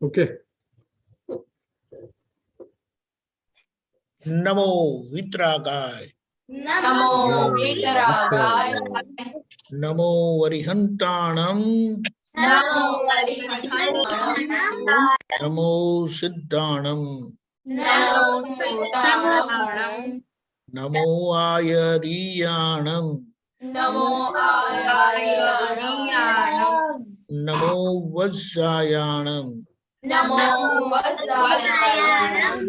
Okay. नमो वितरागाय, नमो वितरागाय, नमो वरिहंताणं, नमो वरिहंताणं, नमो सिद्धाणं, नमो सिद्धाणं, नमो आयरीयाणं, नमो आयर्याणं, नमो वज्रायाणं, नमो वज्रायाणं,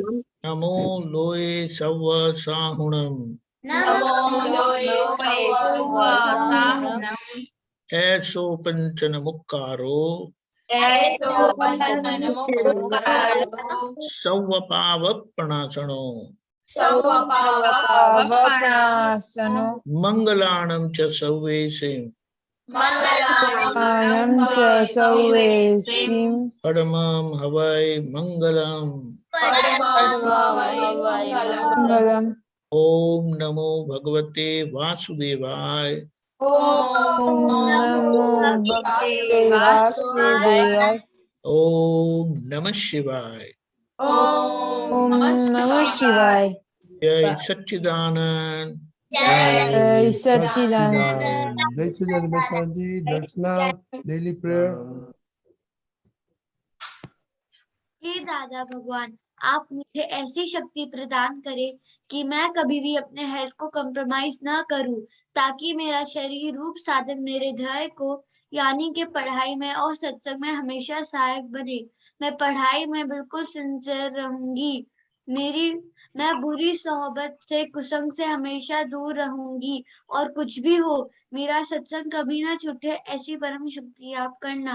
नमो लोये सवसाहुणं, नमो लोये सवसाहुणं, ऐसो पंचन मुक्कारो, ऐसो पंचनमुक्कारो, सवपावपणासनो, सवपावपणासनो, मंगलाणं च सव्वेसे, मंगलानं च सर्वेषां, परमं हवै मंगलम्। परमं ओम नमो भगवते वासुदेवाय, ओम नमो भगवते वासुदेवाय, ओम नमः शिवाय। ओम नमः शिवाय। जय सच्चिदानंद। जय सच्चिदानंद। जय सच्चिदानंद प्रसाद जी। दर्शना डेली प्रेयर। हे दादा भगवान, आप मुझे ऐसी शक्ति प्रदान करें कि मैं कभी भी अपने हेल्थ को कॉम्प्रोमाइज न करूं, ताकि मेरा शरीर रूप साधन मेरे ध्येय को यानी कि पढ़ाई में और सत्संग में हमेशा सहायक बने। मैं पढ़ाई में बिल्कुल सिंसियर रहूंगी। मैं बुरी सोहबत से कुसंग से हमेशा दूर रहूंगी, और कुछ भी हो मेरा सत्संग कभी न छूटे, ऐसी परम शक्ति आप करना।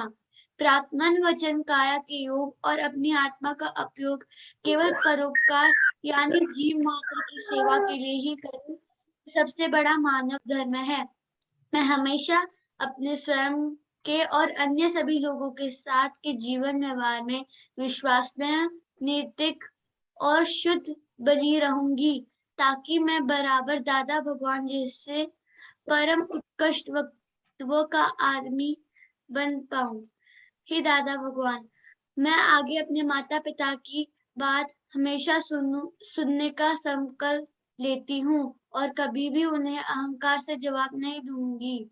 प्रार्थना वचन काया के योग और अपनी आत्मा का उपयोग केवल परोपकार यानी जीव मात्र की सेवा के लिए ही करूं, सबसे बड़ा मानव धर्म है। मैं हमेशा अपने स्वयं के और अन्य सभी लोगों के साथ के जीवन व्यवहार में विश्वसनीय, नैतिक और शुद्ध बनी रहूंगी, ताकि मैं बराबर दादा भगवान जैसे परम उत्कृष्ट वक्तव्यों का आदमी बन पाऊं। हे दादा भगवान, मैं आगे अपने माता पिता की बात हमेशा सुनने का संकल्प लेती हूँ, और कभी भी उन्हें अहंकार से जवाब नहीं दूंगी।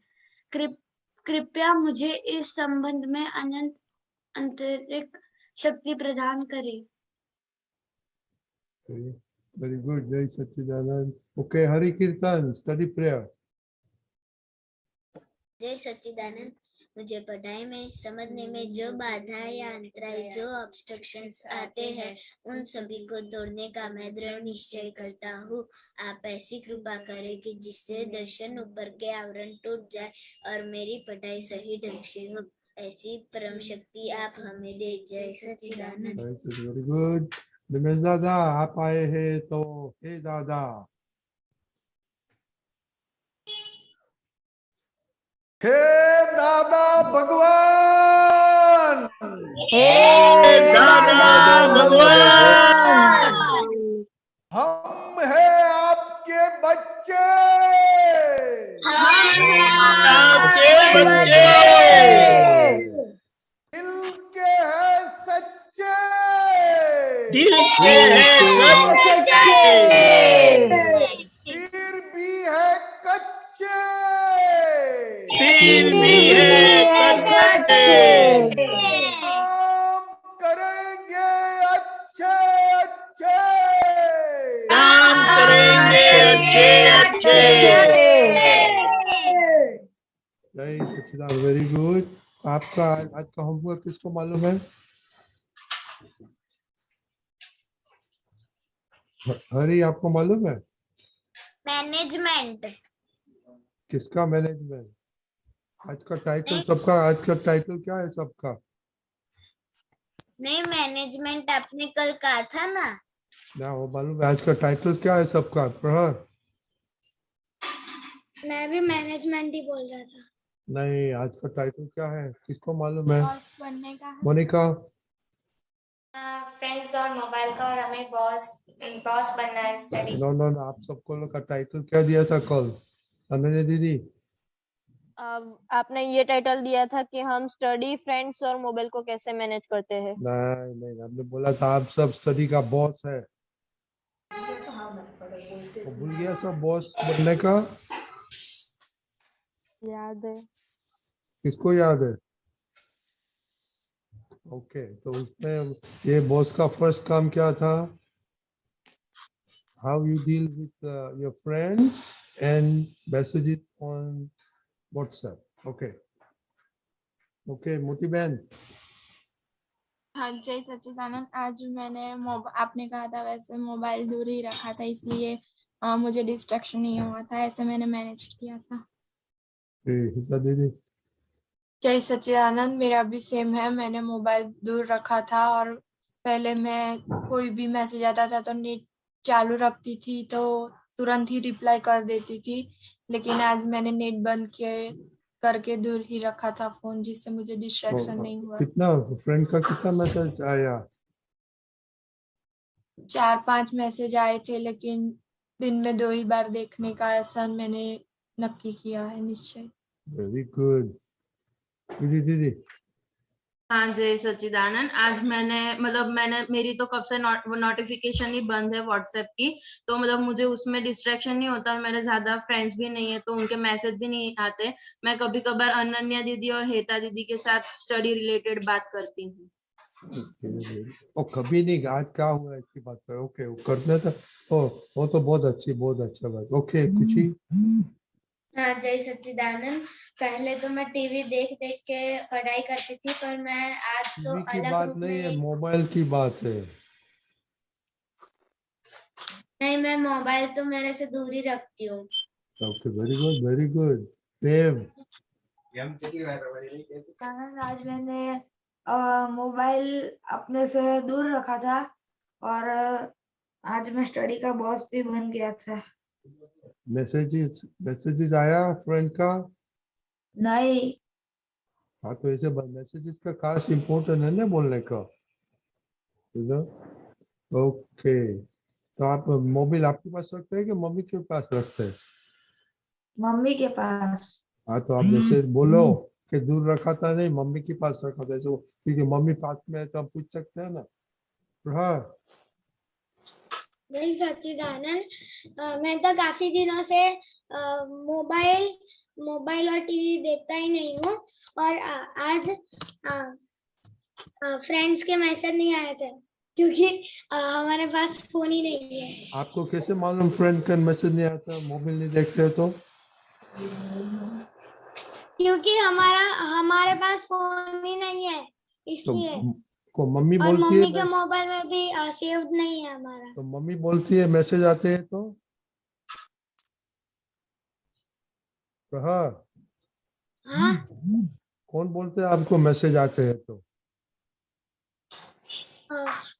कृपया मुझे इस संबंध में अनंत आंतरिक शक्ति प्रदान करें। Very good. जय सच्चिदानंद। ओके, हरि कीर्तन स्टडी प्रेयर। जय सच्चिदानंद। मुझे पढ़ाई में समझने में जो बाधा या अंतराय, जो ऑब्स्ट्रक्शंस आते हैं, उन सभी को तोड़ने का मैं दृढ़ निश्चय करता हूँ। आप ऐसी कृपा करें कि जिससे दर्शन ऊपर के आवरण टूट जाए और मेरी पढ़ाई सही ढंग से हो, ऐसी परम शक्ति आप हमें दे। जय सच्चिदानंद। Very good. रमेश दादा आप आए हैं तो हे दादा। हे दादा भगवान, हे दादा भगवान, हम हैं आपके बच्चे, आपके बच्चे, दिल के हैं सच्चे, दिल के हैं सच्चे, तीर भी है कच्चे, तीर भी है कच्चे, काम करेंगे अच्छे अच्छे, काम करेंगे अच्छे अच्छे। जय सच्चिदानंद। Very good. आपका आज का होमवर्क किसको मालूम है? हरी आपको मालूम है? मैनेजमेंट। किसका मैनेजमेंट? आज का टाइटल सबका, आज का टाइटल क्या है सबका? नहीं, मैनेजमेंट आपने कल कहा था ना। ना वो मालूम है। आज का टाइटल क्या है सबका? प्रहर? मैं भी मैनेजमेंट ही बोल रहा था। नहीं, आज का टाइटल क्या है किसको मालूम है? बॉस बनने का है। मोनिका? फ्रेंड्स और मोबाइल का, और हमें बॉस बनना है स्टडी। नो नो नो, आप सबको लोग का टाइटल क्या दिया था कल? अनन्या दीदी अब आपने ये टाइटल दिया था कि हम स्टडी, फ्रेंड्स और मोबाइल को कैसे मैनेज करते हैं। नहीं नहीं, हमने बोला था आप सब स्टडी का बॉस है। वो भूल गया सब बॉस बनने का। याद है। किसको याद है? ओके, तो उसमें ये बॉस का फर्स्ट काम क्या था? How you deal with your friends and messages on WhatsApp. Okay okay, मोती बहन। हाँ, जय सच्चिदानंद। आज मैंने आपने कहा था वैसे मोबाइल दूर ही रखा था, इसलिए मुझे डिस्ट्रैक्शन नहीं हुआ था, ऐसे मैंने मैनेज किया था। हिता दीदी। जय सच्चिदानंद। मेरा भी सेम है, मैंने मोबाइल दूर रखा था और पहले मैं कोई भी मैसेज आता था तो नेट चालू रखती थी तो तुरंत ही रिप्लाई कर देती थी, लेकिन आज मैंने नेट बंद करके दूर ही रखा था फोन, जिससे मुझे डिस्ट्रैक्शन नहीं हुआ। कितना फ्रेंड का कितना मैसेज आया? 4-5 मैसेज आए थे, लेकिन दिन में 2 ही बार देखने का ऐसा मैंने नक्की किया है निश्चय। Very good. दीदी दीदी। हाँ जय सच्चिदानंद। आज मैंने मेरी तो कब से नोटिफिकेशन ही बंद है व्हाट्सएप की, तो मुझे उसमें डिस्ट्रैक्शन नहीं होता। मेरे ज्यादा फ्रेंड्स भी नहीं है तो उनके मैसेज भी नहीं आते। मैं कभी कभार अनन्या दीदी और हेता दीदी के साथ स्टडी रिलेटेड बात करती हूँ। ओ कभी नहीं, आज क्या हुआ इसकी बात कर। ओके, वो करना था। वो तो बहुत अच्छा बात। ओके खुशी। हाँ, जय सच्चिदानंद। पहले तो मैं टीवी देख देख के पढ़ाई करती थी, पर मैं आज तो टीवी की अलग बात रूप नहीं है, में मोबाइल की बात है। नहीं, मैं मोबाइल तो मेरे से दूर ही रखती हूँ। Okay, very good very good. Dev. आज मैंने मोबाइल अपने से दूर रखा था और आज मैं स्टडी का बॉस भी बन गया था। मैसेजेस आया फ्रेंड का? नहीं। हाँ, तो ऐसे मैसेजेस का खास इम्पोर्टेंट है ना बोलने का। ओके, तो आप मोबाइल आपके पास रखते हैं कि मम्मी के पास रखते हैं? मम्मी के पास। हाँ, तो आप जैसे बोलो कि दूर रखा था, नहीं मम्मी के पास रखा था, ऐसे क्योंकि मम्मी पास में है तो हम पूछ सकते हैं ना। हाँ नहीं सच्चिदानंद, मैं तो काफी दिनों से मोबाइल और टीवी देखता ही नहीं हूँ, और आज फ्रेंड्स के मैसेज नहीं आए थे क्योंकि हमारे पास फोन ही नहीं है। आपको कैसे मालूम फ्रेंड का मैसेज नहीं आता? मोबाइल नहीं देखते हो तो? क्योंकि हमारे पास फोन ही नहीं है, इसलिए। को मम्मी और बोलती मम्मी के है, मोबाइल में भी सेव नहीं है हमारा। तो मम्मी बोलती है मैसेज आते हैं तो? कहा? हाँ, कौन बोलते हैं आपको मैसेज आते हैं तो?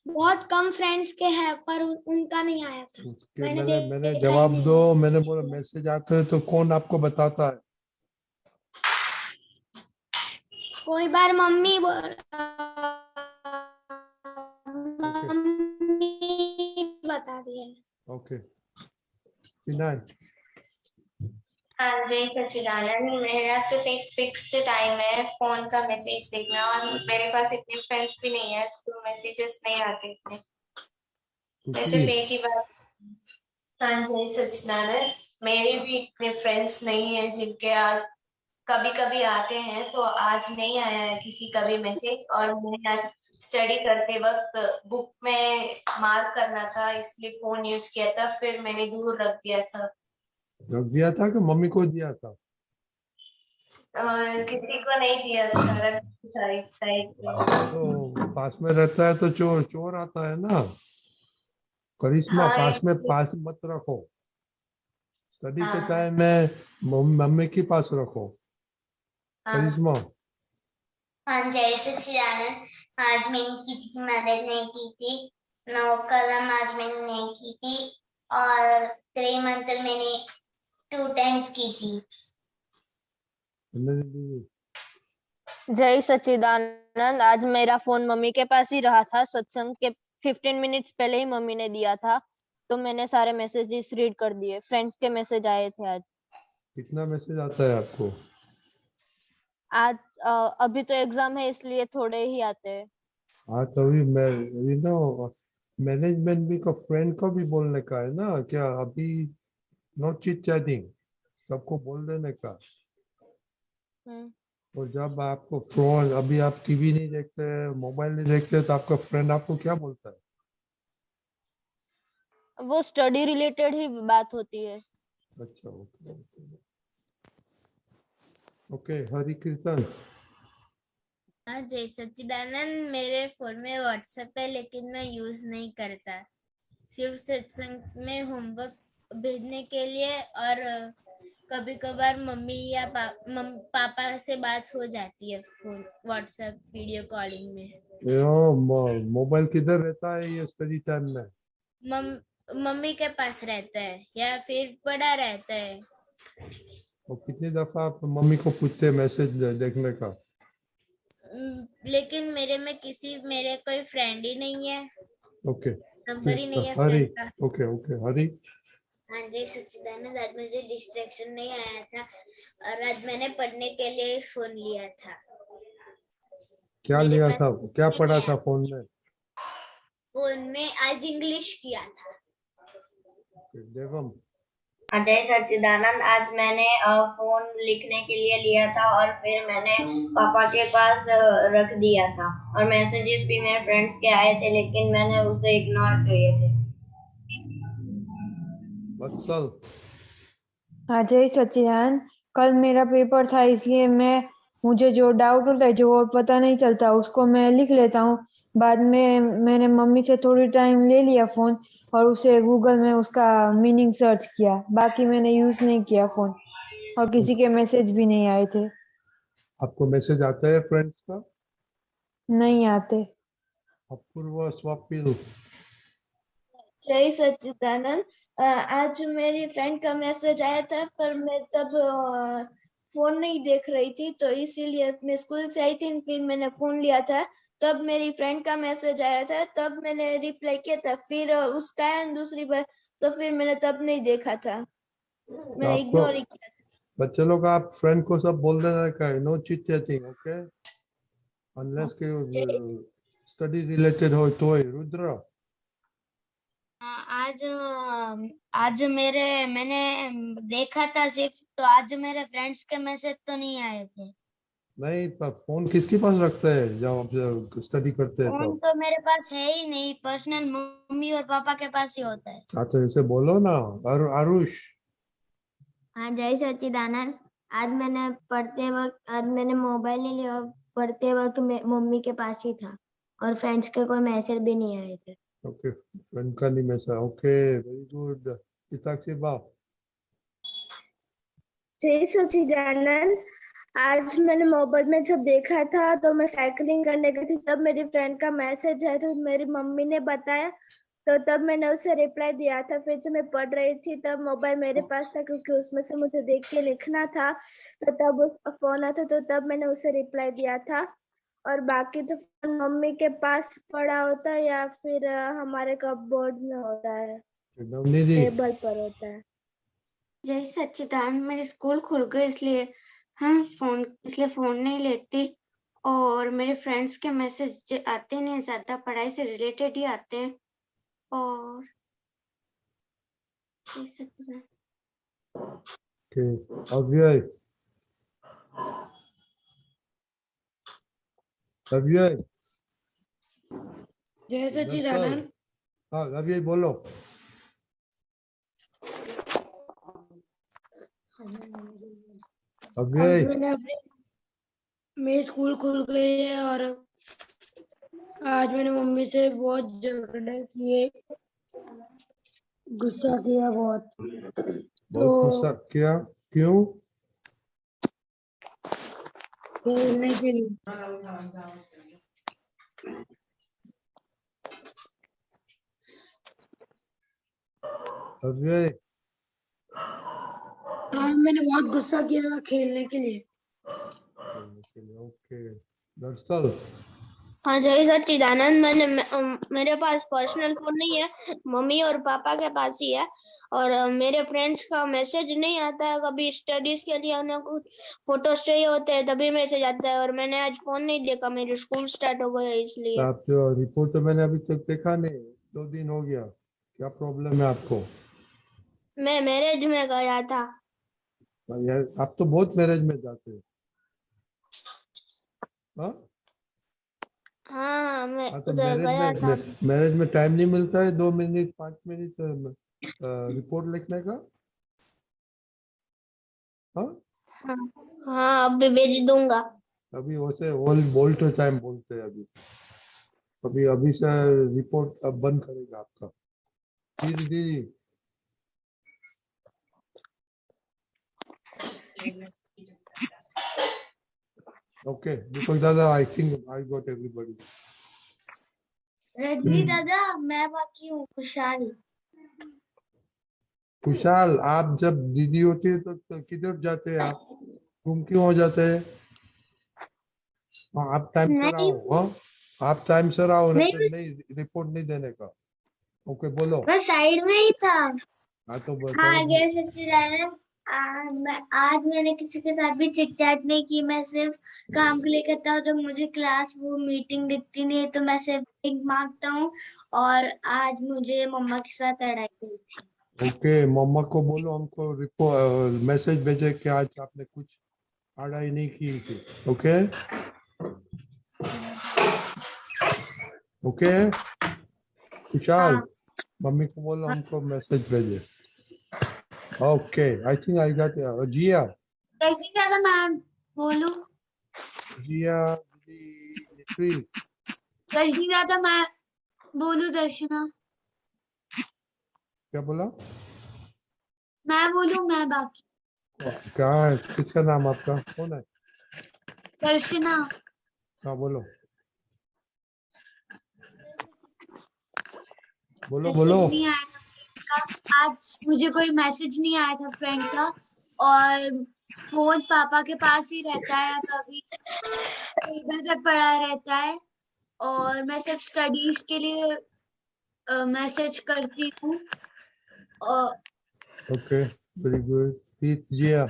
बहुत कम फ्रेंड्स के हैं, पर उनका नहीं आया था। उसके मैंने मैंने देखा ही जवाब नहीं दो। है। मैंने बोला मैसेज आते हैं तो कौन आपको बताता है? कोई बार मम्मी बता दिए। ओके विनय। हाँ जय सच्चिदानंद। मेरा सिर्फ एक फिक्स्ड टाइम है फोन का मैसेज देखना, और मेरे पास इतने फ्रेंड्स भी नहीं है तो मैसेजेस नहीं आते इतने। मैं सिर्फ एक ही बार। हाँ जय सच्चिदानंद। मेरे भी इतने फ्रेंड्स नहीं है जिनके कभी कभी आते हैं, तो आज नहीं आया है किसी का भी मैसेज। और मैंने आज स्टडी करते वक्त बुक में मार्क करना था, इसलिए फोन यूज किया था, फिर मैंने दूर रख दिया था। रख दिया था कि मम्मी को दिया था? और किसी को नहीं दिया था, रख साइड साइड पे। तो पास में रहता है तो चोर चोर आता है ना। करिश्मा, हाँ पास मत रखो। स्टडी के हाँ टाइम में मम्मी के पास रखो। हाँ करिश्मा। हाँ, जय सच्चिदानंद। आज मैंने किसी की मदद नहीं की थी, नौ कलम आज मैंने नहीं की थी, और त्रय मंत्र मैंने 2 टाइम्स की थी। जय सच्चिदानंद। आज मेरा फोन मम्मी के पास ही रहा था। सत्संग के 15 मिनट्स पहले ही मम्मी ने दिया था, तो मैंने सारे मैसेजेस रीड कर दिए। फ्रेंड्स के मैसेज आए थे आज। कितना मैसेज आता है आपको? आज अभी तो एग्जाम है इसलिए थोड़े ही आते हैं। हाँ तो अभी मैं मैनेजमेंट भी को फ्रेंड को भी बोलने का है ना क्या अभी नो चिट चैटिंग सबको बोल देने का। और जब आपको फोन अभी आप टीवी नहीं देखते मोबाइल नहीं देखते तो आपका फ्रेंड आपको क्या बोलता है? वो स्टडी रिलेटेड ही बात होती है। अच्छा ओके ओके हरि कीर्तन। हाँ जय सच्चिदानंद, मेरे फोन में व्हाट्सएप है लेकिन मैं यूज नहीं करता, सिर्फ सत्संग में होमवर्क भेजने के लिए और कभी कभार मम्मी या पापा से बात हो जाती है फोन व्हाट्सएप वीडियो कॉलिंग में। मोबाइल किधर रहता है ये स्टडी टाइम में? मम्मी के पास रहता है या फिर पड़ा रहता है। और कितनी दफा आप मम्मी को पूछते हैं मैसेज देखने का? लेकिन मेरे कोई फ्रेंड ही नहीं है। ओके नंबर ही नहीं है हरि फ्रेंड का। Okay okay Hari. हाँ जी सच्चिदानंद, आज मुझे डिस्ट्रैक्शन नहीं आया था और आज मैंने पढ़ने के लिए फोन लिया था। क्या लिया था क्या पढ़ा था फोन में? फोन में आज इंग्लिश किया था। देवम। जय सच्चिदानंद, आज मैंने फोन लिखने के लिए लिया था और फिर मैंने पापा के पास रख दिया था और मैसेजेस भी मेरे फ्रेंड्स के आए थे लेकिन मैंने उसे इग्नोर किए थे। वत्सल। हाँ जय सच्चिदानंद, कल मेरा पेपर था इसलिए मुझे जो डाउट होता है जो और पता नहीं चलता उसको मैं लिख लेता हूँ। बाद में मैंने मम्मी से थोड़ी टाइम ले लिया फोन और उसे गूगल में उसका मीनिंग सर्च किया। बाकी मैंने यूज नहीं किया फोन और किसी के मैसेज भी नहीं आए थे। आपको मैसेज आता है फ्रेंड्स का? नहीं आते। अपूर्व स्वप्निल। जय सच्चिदानंद, आज मेरी फ्रेंड का मैसेज आया था पर मैं तब फोन नहीं देख रही थी तो इसीलिए मैं स्कूल से आई थी फिर मैंने फोन लिया था तब मेरी फ्रेंड का मैसेज आया था तब मैंने रिप्लाई किया था फिर उसका दूसरी बार तो फिर मैंने तब नहीं देखा था, मैंने इग्नोर ही किया था। बच्चे लोग आप फ्रेंड को सब बोल देना का है no chit chatting okay unless के स्टडी रिलेटेड हो तो रुद्र। आज मैंने देखा था सिर्फ तो आज मेरे फ्रेंड्स के मैसेज तो नहीं आए थे। नहीं पर फोन किसके पास रखते हैं जब आप स्टडी करते हैं फोन तो मेरे पास है ही नहीं, पर्सनल मम्मी और पापा के पास ही होता है। हाँ तो ऐसे बोलो ना। आरुष। हाँ जय सच्चिदानंद, आज मैंने मोबाइल नहीं लिया, पढ़ते वक्त मम्मी के पास ही था और फ्रेंड्स के कोई मैसेज भी नहीं आए थे। ओके फ्रेंड का नहीं message okay very good. Hitakshi बा। जय सच्चिदानंद, आज मैंने मोबाइल में जब देखा था तो मैं साइकिलिंग करने गई थी तब मेरी फ्रेंड का मैसेज आया तो मेरी मम्मी ने बताया तो तब मैंने उसे रिप्लाई दिया था। फिर जब मैं पढ़ रही थी तब मोबाइल मेरे पास था क्योंकि उसमें से मुझे देख के लिखना था तो तब उसका फोन आता तो तब मैंने उसे रिप्लाई दिया था और बाकी तो फोन मम्मी के पास पड़ा होता है या फिर हमारे कपबोर्ड में होता है, टेबल पर होता है। जय सच्चिदानंद, मेरे स्कूल खुल गए इसलिए फोन नहीं लेती और मेरे फ्रेंड्स के मैसेज आते नहीं, ज्यादा पढ़ाई से रिलेटेड ही आते हैं। और जय सच्चिदानंद। अव्यय। जय सच्चिदानंद। हाँ अव्यय बोलो। अव्यय। मेरे स्कूल खुल गए हैं और आज मैंने मम्मी से बहुत झगड़े किए, गुस्सा किया बहुत। गुस्सा किया क्यों? खेलने के लिए। अव्यय। हाँ मैंने बहुत गुस्सा किया खेलने के लिए। ओके दरअसल। हाँ जय सच्चिदानंद। मेरे पास पर्सनल फोन नहीं है, मम्मी और पापा के पास ही है। और मेरे फ्रेंड्स का मैसेज नहीं आता है, कभी स्टडीज के लिए उन्हें कुछ फोटोज चाहिए होते हैं तभी मैसेज आता है। और मैंने आज फोन नहीं देखा, मेरी स्कूल स्टार्ट हो गया इसलिए। आप रिपोर्ट तो मैंने अभी तक देखा नहीं, 2 दिन हो गया, क्या प्रॉब्लम है आपको? मैं मैरिज में गया था। यार आप तो बहुत मैरिज में जाते हो। हाँ हाँ मैं हाँ, तो उधर गया था। मैरिज में टाइम नहीं मिलता है 2 मिनट 5 मिनट रिपोर्ट लिखने का? हाँ हाँ हाँ, अभी भेज दूंगा। अभी वैसे होल्ड टाइम बोलते हैं अभी। अभी अभी से रिपोर्ट अब बंद करेगा आपका। दीदी दीदी ओके दीपक दादा, आई think I got everybody. Rajni दादा, मैं बाकी हूँ, खुशहाल। खुशहाल, आप जब दीदी होती है तो किधर जाते हैं आप? गुम क्यों हो जाते हैं? हाँ, आप टाइम से नहीं आओ। हाँ आप टाइम से आओ, नहीं नहीं, तो नहीं, रिपोर्ट नहीं देने का। ओके बोलो। मैं साइड में ही था। हाँ तो हाँ चलो। जय सच्चिदानंद। आज मैंने किसी के साथ भी चिट चैट नहीं की, मैं सिर्फ काम के लिए करता हूँ। जब मुझे क्लास वो मीटिंग दिखती नहीं है तो मैं सिर्फ लिंक मांगता हूँ। और आज मुझे मम्मा के साथ लड़ाई हुई थी। ओके मम्मा को बोलो हमको रिपोर्ट मैसेज भेजे कि आज आपने कुछ पढ़ाई नहीं की थी। ओके ओके खुशहाल, हाँ मम्मी को बोलो हमको मैसेज भेजे। Okay I think I got. Jiya Rajni दादा, मैं बोलूं? जिया दीदी नित्वी, रजनी दादा, मैं बोलूं? दर्शना, क्या बोला? मैं बोलूं? मैं बाकी। क्या है, किसका नाम आपका कौन है? दर्शना। हाँ बोलो बोलो बोलो। मैसेज नहीं आया था फ्रेंड का। आज मुझे कोई मैसेज नहीं आया था फ्रेंड का। और फोन पापा के पास ही रहता है, कभी टेबल पे पड़ा रहता है। और मैं सिर्फ स्टडीज के लिए मैसेज करती हूँ। और ओके वेरी गुड। जिया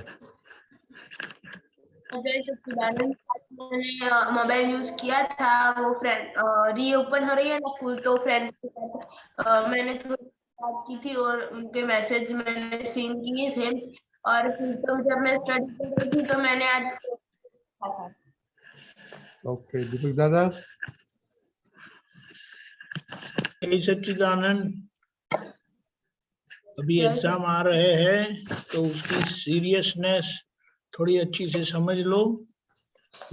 जय सच्चिदानंद। आज मैंने मोबाइल यूज किया था, वो फ्रेंड रीओपन हो रही है ना स्कूल, तो फ्रेंड्स के साथ मैंने थोड़ी बात की थी और उनके मैसेज मैंने सीन किए थे। और फिर तो जब मैं स्टडी कर रही थी तो मैंने आज देखा था। ओके दीपक दादा। जय सच्चिदानंद। अभी एग्जाम आ रहे हैं तो उसकी सीरियसनेस थोड़ी अच्छी से समझ लो।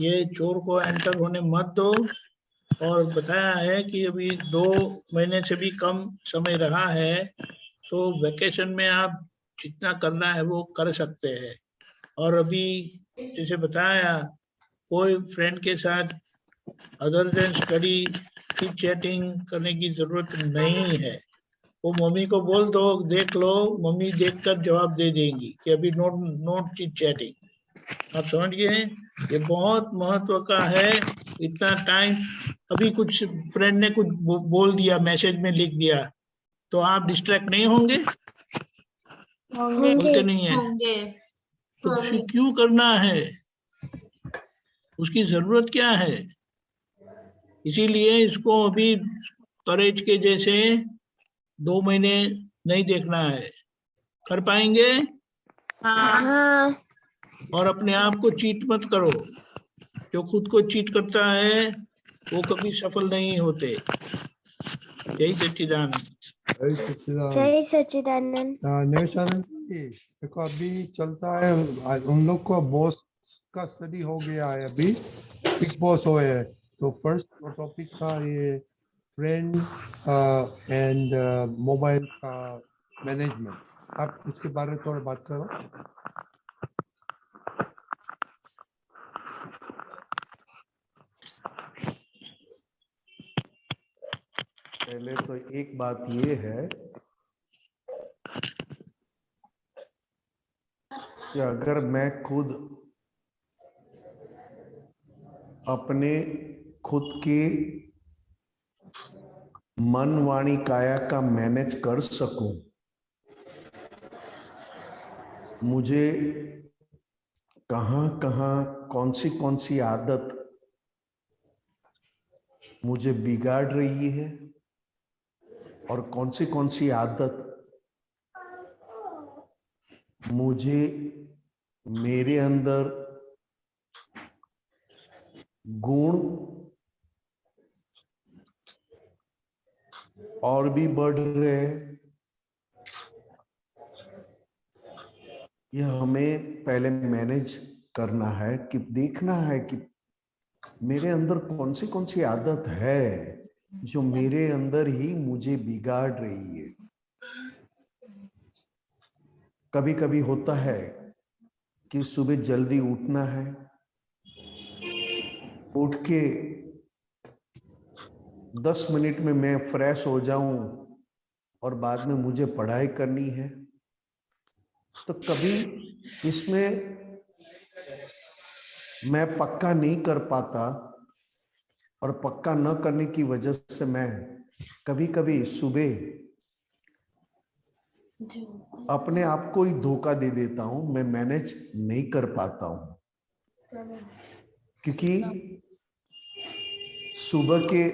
ये चोर को एंटर होने मत दो। और बताया है कि अभी 2 महीने से भी कम समय रहा है, तो वेकेशन में आप जितना करना है वो कर सकते हैं। और अभी जैसे बताया, कोई फ्रेंड के साथ other than study chit chatting करने की जरूरत नहीं है। वो मम्मी को बोल दो, देख लो, मम्मी देखकर जवाब दे देंगी कि अभी नोट चिट चैटिंग। आप समझ गए हैं? ये बहुत महत्व का है। इतना टाइम, अभी कुछ फ्रेंड ने कुछ बोल दिया, मैसेज में लिख दिया, तो आप डिस्ट्रैक्ट नहीं होंगे? बोलते नहीं है होंगे। तो फिर क्यों करना है? उसकी जरूरत क्या है? इसीलिए इसको अभी कॉलेज के जैसे 2 महीने नहीं देखना है। कर पाएंगे? हाँ। और अपने आप को चीट मत करो। जो खुद को चीट करता है वो कभी सफल नहीं होते। जय सच्चिदानंद। जय सच्चिदानंद। जय सच्चिदानंद। निवेशानंद जी, देखो अभी चलता है, उन लोग को बॉस का स्टडी हो गया है, अभी बिग बॉस हुए है। तो फर्स्ट टॉपिक था ये फ्रेंड एंड मोबाइल का मैनेजमेंट। आप उसके बारे में थोड़ा बात करो। पहले तो एक बात ये है कि अगर मैं खुद अपने खुद के मन वाणी काया का मैनेज कर सकूं, मुझे कहां कहां कौन सी आदत मुझे बिगाड़ रही है और कौन सी आदत मुझे मेरे अंदर गुण और भी बढ़ रहे हैं, यह हमें पहले मैनेज करना है कि देखना है कि मेरे अंदर कौन सी आदत है जो मेरे अंदर ही मुझे बिगाड़ रही है। कभी कभी होता है कि सुबह जल्दी उठना है, उठ के 10 मिनट में मैं फ्रेश हो जाऊं और बाद में मुझे पढ़ाई करनी है, तो कभी इसमें मैं पक्का नहीं कर पाता और पक्का न करने की वजह से मैं कभी कभी सुबह अपने आप को ही धोखा दे देता हूं, मैं मैनेज नहीं कर पाता हूं। क्योंकि सुबह के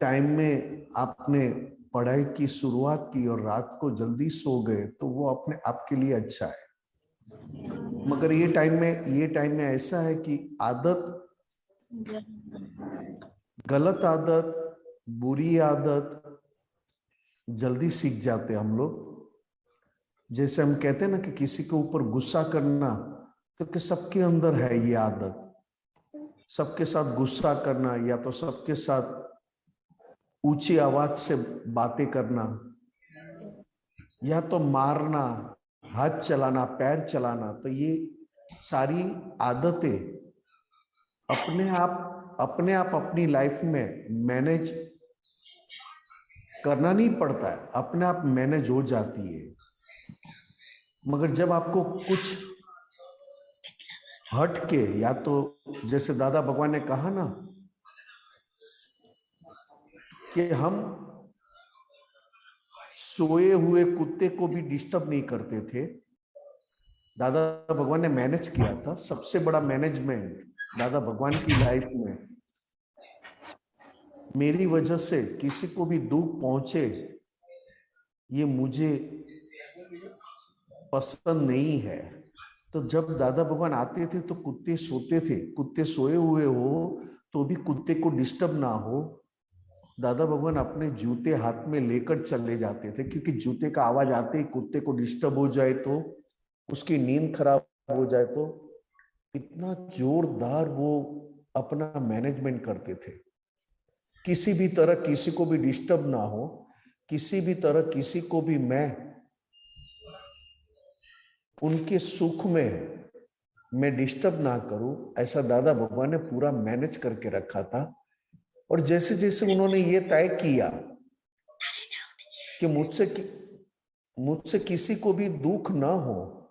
टाइम में आपने पढ़ाई की शुरुआत की और रात को जल्दी सो गए तो वो अपने आप के लिए अच्छा है, मगर ये टाइम में ऐसा है कि आदत, गलत आदत, बुरी आदत जल्दी सीख जाते हम लोग। जैसे हम कहते हैं ना कि किसी के ऊपर गुस्सा करना, क्योंकि सबके अंदर है ये आदत, सबके साथ गुस्सा करना या तो सबके साथ ऊंची आवाज से बातें करना या तो मारना, हाथ चलाना, पैर चलाना, तो ये सारी आदतें अपने आप अपनी लाइफ में मैनेज करना नहीं पड़ता है, अपने आप मैनेज हो जाती है। मगर जब आपको कुछ हट के, या तो जैसे दादा भगवान ने कहा ना कि हम सोए हुए कुत्ते को भी डिस्टर्ब नहीं करते थे, दादा भगवान ने मैनेज किया था। सबसे बड़ा मैनेजमेंट दादा भगवान की लाइफ में, मेरी वजह से किसी को भी दुख पहुंचे ये मुझे पसंद नहीं है। तो जब दादा भगवान आते थे तो कुत्ते सोते थे, कुत्ते सोए हुए हो तो भी कुत्ते को डिस्टर्ब ना हो, दादा भगवान अपने जूते हाथ में लेकर चले जाते थे, क्योंकि जूते का आवाज आते ही कुत्ते को डिस्टर्ब हो जाए तो, उसकी नींद खराब हो जाए तो, इतना जोरदार वो अपना मैनेजमेंट करते थे। किसी भी तरह किसी को भी डिस्टर्ब ना हो, किसी भी तरह किसी को भी मैं उनके सुख में मैं डिस्टर्ब ना करूं, ऐसा दादा भगवान ने पूरा मैनेज करके रखा था। और जैसे जैसे उन्होंने ये तय किया कि मुझसे किसी को भी दुख ना हो,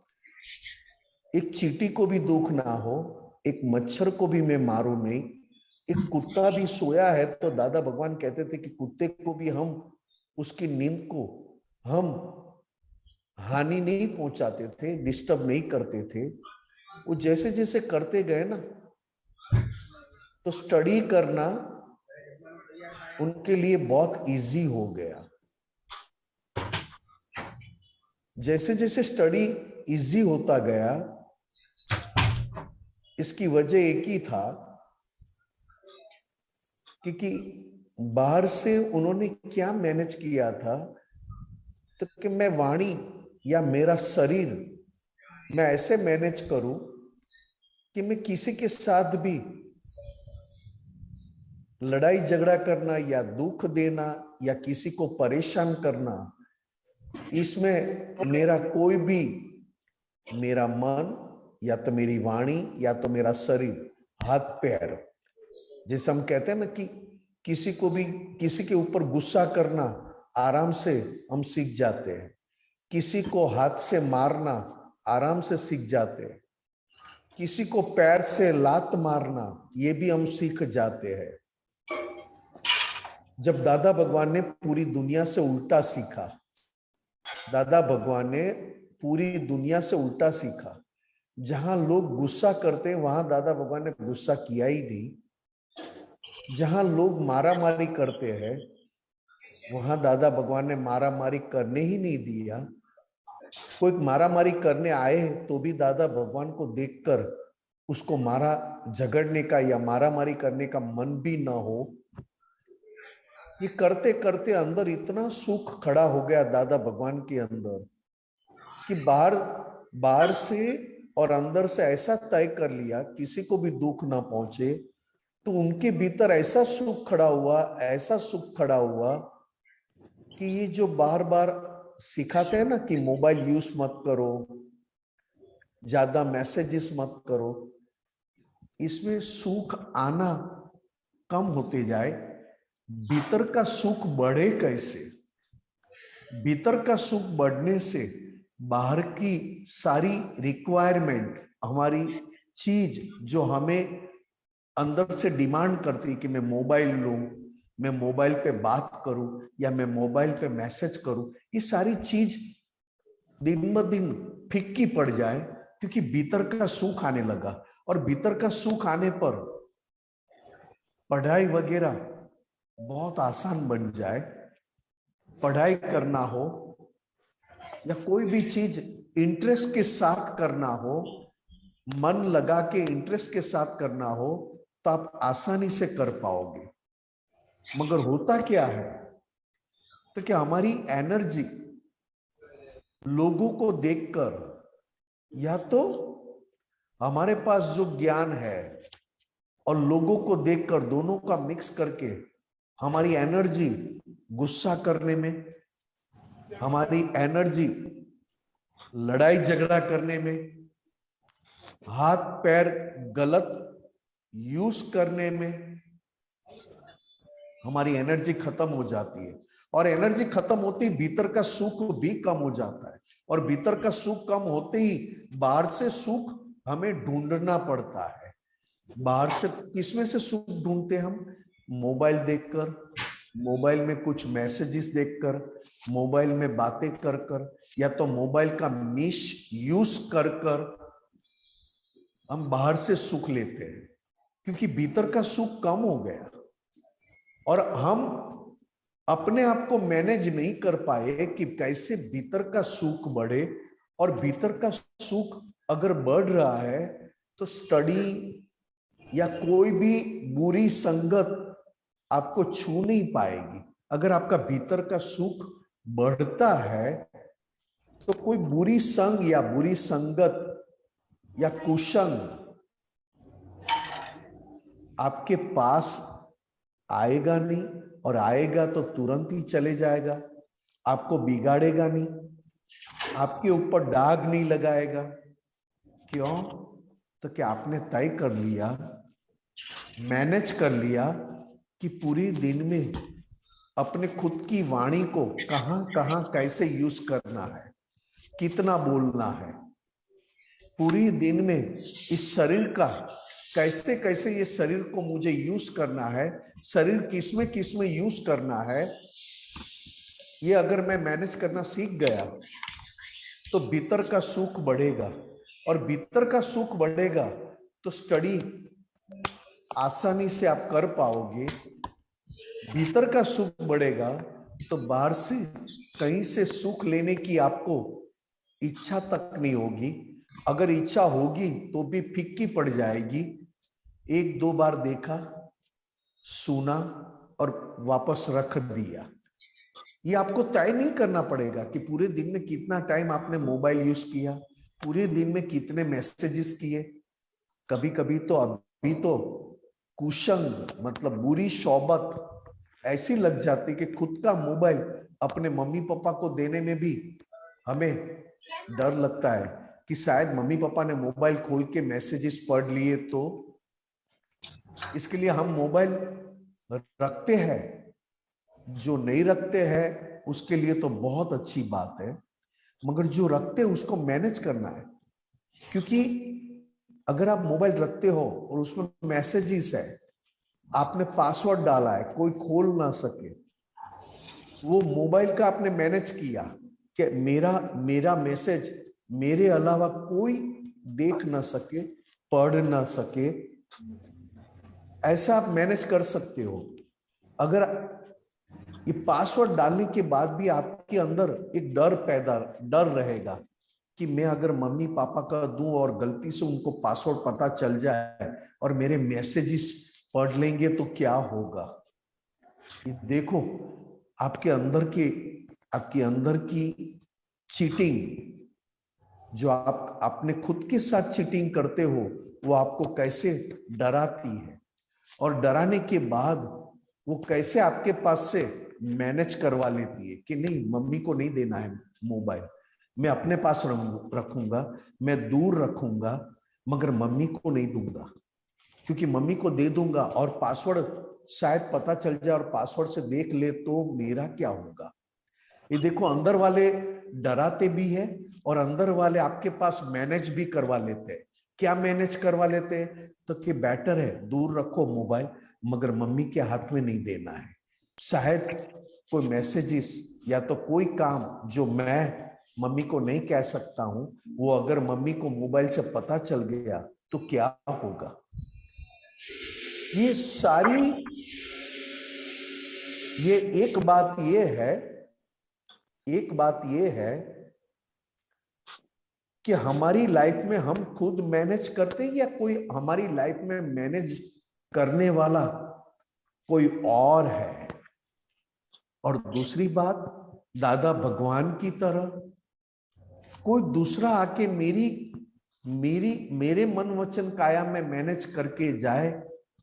एक चींटी को भी दुख ना हो, एक मच्छर को भी मैं मारूं नहीं, एक कुत्ता भी सोया है तो दादा भगवान कहते थे कि कुत्ते को भी हम उसकी नींद को हम हानि नहीं पहुंचाते थे, डिस्टर्ब नहीं करते थे। वो जैसे जैसे करते गए ना तो स्टडी करना उनके लिए बहुत इजी हो गया। जैसे जैसे स्टडी इजी होता गया, इसकी वजह एक ही था क्योंकि बाहर से उन्होंने क्या मैनेज किया था, तो कि मैं वाणी या मेरा शरीर मैं ऐसे मैनेज करूं कि मैं किसी के साथ भी लड़ाई झगड़ा करना या दुख देना या किसी को परेशान करना, इसमें मेरा कोई भी, मेरा मन या तो मेरी वाणी या तो मेरा शरीर, हाथ पैर, जैसे हम कहते हैं ना कि किसी को भी किसी के ऊपर गुस्सा करना आराम से हम सीख जाते हैं, किसी को हाथ से मारना आराम से सीख जाते हैं, किसी को पैर से लात मारना ये भी हम सीख जाते हैं। जब दादा भगवान ने पूरी दुनिया से उल्टा सीखा, दादा भगवान ने पूरी दुनिया से उल्टा सीखा। जहां लोग गुस्सा करते हैं वहां दादा भगवान ने गुस्सा किया ही नहीं। जहां लोग मारामारी करते हैं वहां दादा भगवान ने मारामारी करने ही नहीं दिया। कोई मारामारी करने आए तो भी दादा भगवान को देखकर उसको मारा झगड़ने का या मारामारी करने का मन भी ना हो। ये करते करते अंदर इतना सुख खड़ा हो गया दादा भगवान के अंदर कि बाहर से और अंदर से ऐसा तय कर लिया किसी को भी दुख ना पहुंचे। तो उनके भीतर ऐसा सुख खड़ा हुआ, ऐसा सुख खड़ा हुआ कि ये जो बार बार सिखाते हैं ना कि मोबाइल यूज मत करो, ज्यादा मैसेजेस मत करो, इसमें सुख आना कम होते जाए। भीतर का सुख बढ़े कैसे? भीतर का सुख बढ़ने से बाहर की सारी रिक्वायरमेंट, हमारी चीज जो हमें अंदर से डिमांड करती है कि मैं मोबाइल लूं, मैं मोबाइल पे बात करूं या मैं मोबाइल पे मैसेज करूं, ये सारी चीज दिन ब दिन फीकी पड़ जाए क्योंकि भीतर का सुख आने लगा। और भीतर का सुख आने पर पढ़ाई वगैरह बहुत आसान बन जाए। पढ़ाई करना हो या कोई भी चीज इंटरेस्ट के साथ करना हो, मन लगा के इंटरेस्ट के साथ करना हो तो आप आसानी से कर पाओगे। मगर होता क्या है तो क्या हमारी एनर्जी लोगों को देखकर, या तो हमारे पास जो ज्ञान है और लोगों को देखकर, दोनों का मिक्स करके हमारी एनर्जी गुस्सा करने में, हमारी एनर्जी लड़ाई झगड़ा करने में, हाथ पैर गलत यूज करने में हमारी एनर्जी खत्म हो जाती है। और एनर्जी खत्म होती ही भीतर का सुख भी कम हो जाता है। और भीतर का सुख कम होते ही बाहर से सुख हमें ढूंढना पड़ता है। बाहर से किसमें से सुख ढूंढते हम? मोबाइल देखकर, मोबाइल में कुछ मैसेजेस देखकर, मोबाइल में बातें कर कर, या तो मोबाइल का मिस यूज कर कर हम बाहर से सुख लेते हैं क्योंकि भीतर का सुख कम हो गया। और हम अपने आप को मैनेज नहीं कर पाए कि कैसे भीतर का सुख बढ़े। और भीतर का सुख अगर बढ़ रहा है तो स्टडी या कोई भी बुरी संगत आपको छू नहीं पाएगी। अगर आपका भीतर का सुख बढ़ता है तो कोई बुरी संग या बुरी संगत या कुसंग आपके पास आएगा नहीं, और आएगा तो तुरंत ही चले जाएगा। आपको बिगाड़ेगा नहीं, आपके ऊपर दाग नहीं लगाएगा। क्यों? तो क्या आपने तय कर लिया, मैनेज कर लिया कि पूरी दिन में अपने खुद की वाणी को कहां कहां कैसे यूज करना है, कितना बोलना है, पूरी दिन में इस शरीर का कैसे कैसे ये शरीर को मुझे यूज करना है, शरीर किसमें यूज करना है। ये अगर मैं मैनेज करना सीख गया तो भीतर का सुख बढ़ेगा। और भीतर का सुख बढ़ेगा तो स्टडी आसानी से आप कर पाओगे। भीतर का सुख बढ़ेगा तो बाहर से कहीं से सुख लेने की आपको इच्छा तक नहीं होगी। अगर इच्छा होगी तो भी फीकी पड़ जाएगी। एक दो बार देखा, सुना और वापस रख दिया। ये आपको तय नहीं करना पड़ेगा कि पूरे दिन में कितना टाइम आपने मोबाइल यूज किया, पूरे दिन में कितने मैसेजेस किए। कभी कभी तो अभी तो कुसंग मतलब बुरी सोबत ऐसी लग जाती कि खुद का मोबाइल अपने मम्मी पापा को देने में भी हमें डर लगता है कि शायद मम्मी पापा ने मोबाइल खोल के मैसेजेस पढ़ लिए तो। इसके लिए हम मोबाइल रखते हैं। जो नहीं रखते हैं उसके लिए तो बहुत अच्छी बात है, मगर जो रखते हैं उसको मैनेज करना है। क्योंकि अगर आप मोबाइल रखते हो और उसमें मैसेजेस है आपने पासवर्ड डाला है, कोई खोल ना सके, वो मोबाइल का आपने मैनेज किया कि मेरा मैसेज मेरे अलावा कोई देख ना सके, पढ़ ना सके, ऐसा आप मैनेज कर सकते हो। अगर ये पासवर्ड डालने के बाद भी आपके अंदर एक डर रहेगा कि मैं अगर मम्मी पापा का दूं और गलती से उनको पासवर्ड पता चल जाए और मेरे मैसेजेस पढ़ लेंगे तो क्या होगा। ये देखो, आपके अंदर की चीटिंग, जो आप अपने खुद के साथ चीटिंग करते हो, वो आपको कैसे डराती है, और डराने के बाद वो कैसे आपके पास से मैनेज करवा लेती है कि नहीं, मम्मी को नहीं देना है मोबाइल, मैं अपने पास रखूंगा, मैं दूर रखूंगा, मगर मम्मी को नहीं दूंगा, क्योंकि मम्मी को दे दूंगा और पासवर्ड शायद पता चल जाए और पासवर्ड से देख ले तो मेरा क्या होगा। ये देखो, अंदर वाले डराते भी है और अंदर वाले आपके पास मैनेज भी करवा लेते हैं। क्या मैनेज करवा लेते हैं? तो कि बेटर है दूर रखो मोबाइल, मगर मम्मी के हाथ में नहीं देना है। शायद कोई मैसेजेस या तो कोई काम जो मैं मम्मी को नहीं कह सकता हूं, वो अगर मम्मी को मोबाइल से पता चल गया तो क्या होगा। ये एक बात ये है कि हमारी लाइफ में हम खुद मैनेज करते हैं या कोई हमारी लाइफ में मैनेज करने वाला कोई और है। और दूसरी बात, दादा भगवान की तरह कोई दूसरा आके मेरे मन वचन काया में मैनेज करके जाए,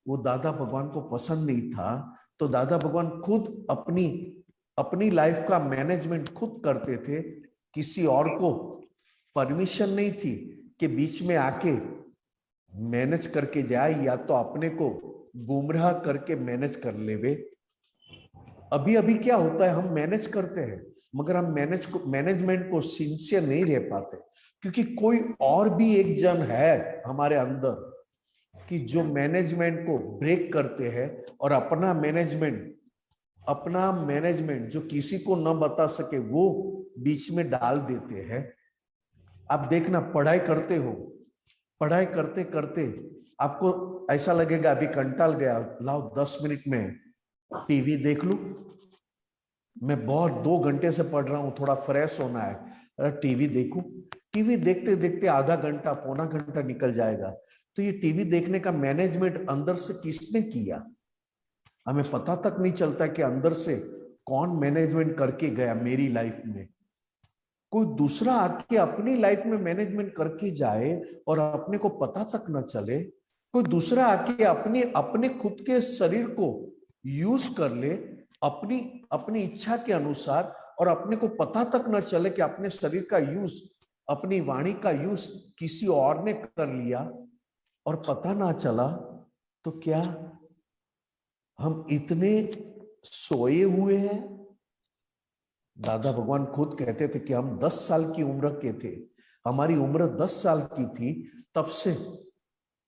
वो दादा भगवान को पसंद नहीं था। तो दादा भगवान खुद अपनी लाइफ का मैनेजमेंट खुद करते थे, किसी और को परमिशन नहीं थी कि बीच में आके मैनेज करके जाए या तो अपने को गुमराह करके मैनेज कर लेवे। अभी क्या होता है, हम मैनेज करते हैं मगर हम मैनेजमेंट को सिंसियर नहीं रह पाते, क्योंकि कोई और भी एक जन है हमारे अंदर कि जो मैनेजमेंट को ब्रेक करते हैं और अपना मैनेजमेंट जो किसी को न बता सके वो बीच में डाल देते हैं। आप देखना, पढ़ाई करते हो, पढ़ाई करते करते आपको ऐसा लगेगा अभी कंटाल गया, लाओ 10 मिनट में टीवी देख लूं, मैं बहुत 2 घंटे से पढ़ रहा हूं, थोड़ा फ्रेश होना है, टीवी देखूं। टीवी देखते देखते आधा घंटा पौना घंटा निकल जाएगा। तो ये टीवी देखने का मैनेजमेंट अंदर से किसने किया, हमें पता तक नहीं चलता कि अंदर से कौन मैनेजमेंट करके गया मेरी लाइफ में। कोई दूसरा आके अपनी लाइफ में मैनेजमेंट करके जाए और अपने को पता तक न चले। कोई दूसरा आके अपने खुद के शरीर को यूज कर ले अपनी इच्छा के अनुसार, और अपने को पता तक न चले कि अपने शरीर का यूज, अपनी वाणी का यूज किसी और ने कर लिया और पता ना चला, तो क्या हम इतने सोए हुए हैं। दादा भगवान खुद कहते थे कि हम 10 साल की उम्र के थे, हमारी उम्र 10 साल की थी, तब से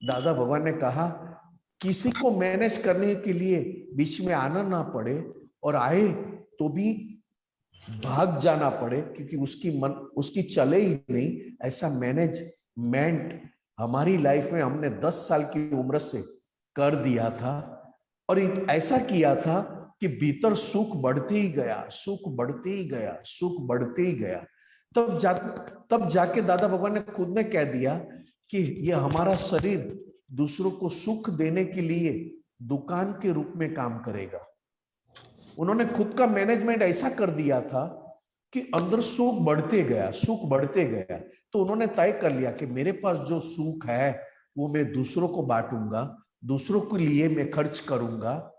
दादा भगवान ने कहा किसी को मैनेज करने के लिए बीच में आना ना पड़े, और आए तो भी भाग जाना पड़े, क्योंकि उसकी चले ही नहीं। ऐसा मैनेजमेंट हमारी लाइफ में हमने 10 साल की उम्र से कर दिया था, और ऐसा किया था कि भीतर सुख बढ़ते ही गया, सुख बढ़ते ही गया, सुख बढ़ते ही गया। तब जाके दादा भगवान ने खुद ने कह दिया कि ये हमारा शरीर दूसरों को सुख देने के लिए दुकान के रूप में काम करेगा। उन्होंने खुद का मैनेजमेंट ऐसा कर दिया था कि अंदर सुख बढ़ते गया, सुख बढ़ते गया। तो उन्होंने तय कर लिया कि मेरे पास जो सुख है वो मैं दूसरों को बांटूंगा, दूसरों के लिए मैं खर्च करूंगा,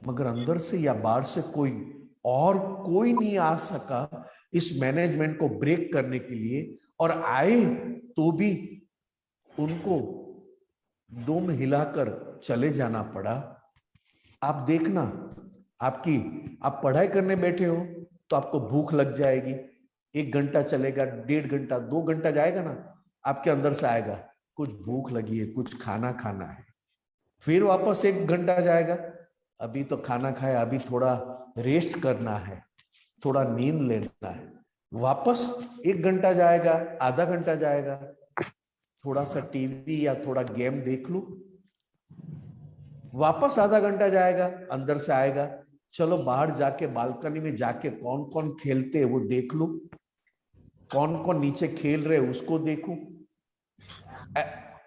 मगर अंदर से या बाहर से कोई नहीं आ सका इस मैनेजमेंट को ब्रेक करने के लिए, और आए तो भी उनको दुम हिलाकर चले जाना पड़ा। आप देखना, आप पढ़ाई करने बैठे हो तो आपको भूख लग जाएगी, 1 घंटा चलेगा, 1.5 घंटा, 2 घंटा जाएगा ना, आपके अंदर से आएगा कुछ भूख लगी है, कुछ खाना है। फिर वापस 1 घंटा जाएगा, अभी तो खाना खाया, अभी थोड़ा रेस्ट करना है, थोड़ा नींद लेना है, वापस 1 घंटा जाएगा, आधा घंटा जाएगा, थोड़ा सा टीवी या थोड़ा गेम देख लूं, वापस आधा घंटा जाएगा, अंदर से आएगा, चलो बाहर जाके बालकनी में जाके कौन कौन खेलते हैं वो देख लूं, कौन कौन नीचे खेल रहे उसको देखूं।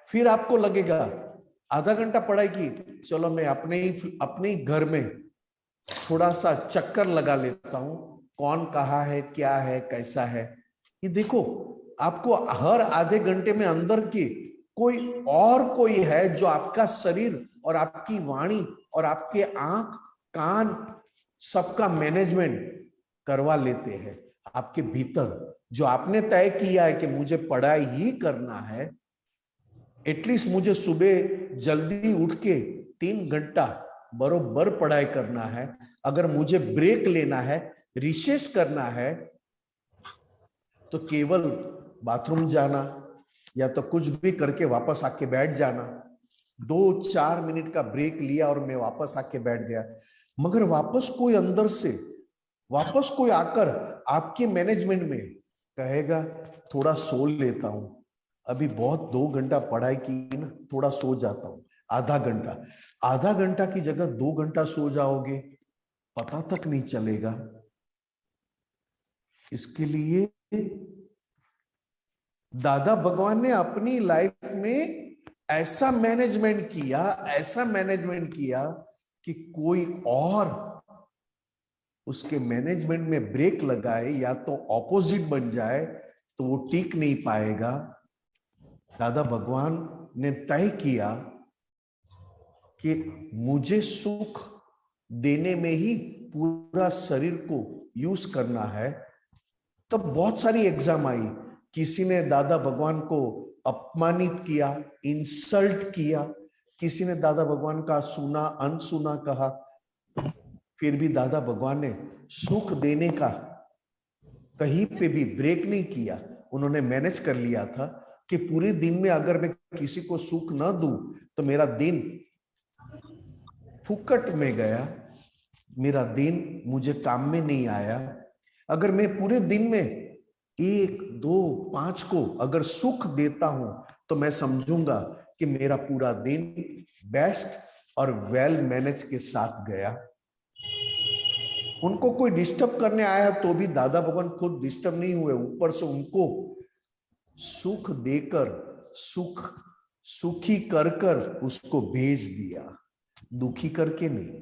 फिर आपको लगेगा आधा घंटा पढ़ाई की, चलो मैं अपने ही घर में थोड़ा सा चक्कर लगा लेता हूं, कौन कहाँ है, क्या है, कैसा है। ये देखो, आपको हर आधे घंटे में अंदर की कोई है जो आपका शरीर और आपकी वाणी और आपके आंख कान सबका मैनेजमेंट करवा लेते हैं। आपके भीतर जो आपने तय किया है कि मुझे पढ़ाई ही करना है, एटलीस्ट मुझे सुबह जल्दी उठ के 3 घंटा बरोबर पढ़ाई करना है, अगर मुझे ब्रेक लेना है, रिसेस करना है, तो केवल बाथरूम जाना या तो कुछ भी करके वापस आके बैठ जाना। 2-4 मिनट का ब्रेक लिया और मैं वापस आके बैठ गया, मगर वापस कोई अंदर से वापस कोई आकर आपके मैनेजमेंट में कहेगा थोड़ा सो लेता हूं, अभी बहुत 2 घंटा पढ़ाई की ना, थोड़ा सो जाता हूं, आधा घंटा की जगह 2 घंटा सो जाओगे, पता तक नहीं चलेगा। इसके लिए दादा भगवान ने अपनी लाइफ में ऐसा मैनेजमेंट किया कि कोई और उसके मैनेजमेंट में ब्रेक लगाए या तो ऑपोजिट बन जाए तो वो टिक नहीं पाएगा। दादा भगवान ने तय किया कि मुझे सुख देने में ही पूरा शरीर को यूज करना है। तब बहुत सारी एग्जाम आई, किसी ने दादा भगवान को अपमानित किया, इंसल्ट किया, किसी ने दादा भगवान का सुना अनसुना कहा, फिर भी दादा भगवान ने सुख देने का कहीं पे भी ब्रेक नहीं किया। उन्होंने मैनेज कर लिया था कि पूरे दिन में अगर मैं किसी को सुख न दूं तो मेरा दिन फुकट में गया, मेरा दिन मुझे काम में नहीं आया। अगर मैं पूरे दिन में 1, 2, 5 को अगर सुख देता हूं तो मैं समझूंगा कि मेरा पूरा दिन बेस्ट और वेल मैनेज के साथ गया। उनको कोई डिस्टर्ब करने आया तो भी दादा भगवान खुद डिस्टर्ब नहीं हुए, ऊपर से उनको सुख देकर सुखी कर उसको भेज दिया, दुखी करके नहीं।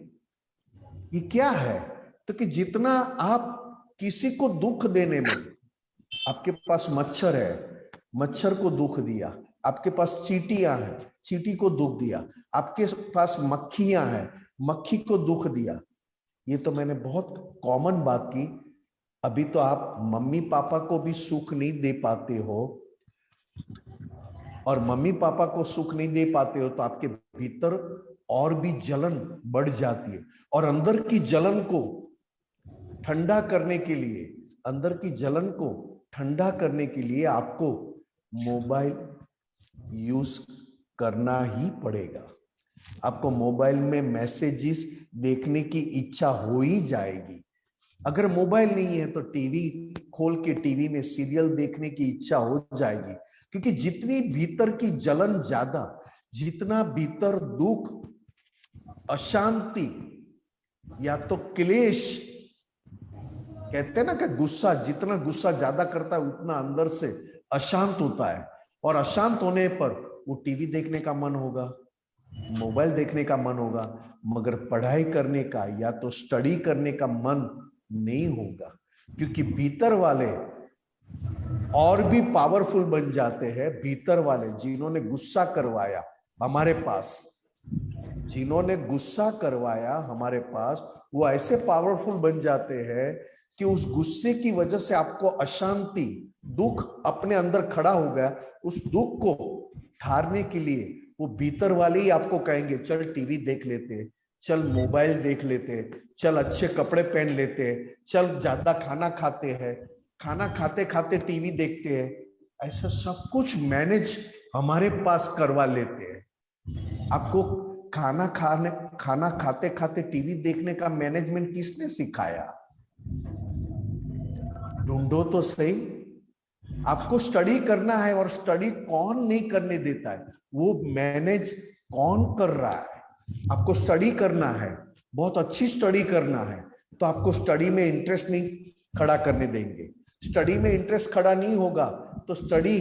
ये क्या है? तो कि जितना आप किसी को दुख देने में, आपके पास मच्छर है, मच्छर को दुख दिया, आपके पास चींटियां हैं, चींटी को दुख दिया, आपके पास मक्खियां हैं, मक्खी को दुख दिया। ये तो मैंने बहुत कॉमन बात की। अभी तो आप मम्मी पापा को भी सुख नहीं दे पाते हो, और मम्मी पापा को सुख नहीं दे पाते हो तो आपके भीतर और भी जलन बढ़ जाती है। और अंदर की जलन को ठंडा करने के लिए, आपको मोबाइल यूज करना ही पड़ेगा। आपको मोबाइल में मैसेजेस देखने की इच्छा हो ही जाएगी। अगर मोबाइल नहीं है तो टीवी खोल के टीवी में सीरियल देखने की इच्छा हो जाएगी, क्योंकि जितनी भीतर की जलन ज्यादा, जितना भीतर दुख, अशांति या तो क्लेश, कहते हैं ना कि गुस्सा, जितना गुस्सा ज्यादा करता है उतना अंदर से अशांत होता है, और अशांत होने पर वो टीवी देखने का मन होगा, मोबाइल देखने का मन होगा, मगर पढ़ाई करने का या तो स्टडी करने का मन नहीं होगा। क्योंकि भीतर वाले और भी पावरफुल बन जाते हैं। भीतर वाले जिन्होंने गुस्सा करवाया हमारे पास, वो ऐसे पावरफुल बन जाते हैं कि उस गुस्से की वजह से आपको अशांति, दुख अपने अंदर खड़ा हो गया। उस दुख को ठारने के लिए वो भीतर वाले ही आपको कहेंगे, चल टीवी देख लेते, चल मोबाइल देख लेते, चल अच्छे कपड़े पहन लेते, चल ज्यादा खाना खाते हैं, खाना खाते खाते टीवी देखते हैं। ऐसा सब कुछ मैनेज हमारे पास करवा लेते हैं। आपको खाना खाते खाते टीवी देखने का मैनेजमेंट किसने सिखाया? ढूंढो तो सही। आपको स्टडी करना है, और स्टडी कौन नहीं करने देता है, वो मैनेज कौन कर रहा है? आपको स्टडी करना है, बहुत अच्छी स्टडी करना है, तो आपको स्टडी में इंटरेस्ट नहीं खड़ा करने देंगे। स्टडी में इंटरेस्ट खड़ा नहीं होगा तो स्टडी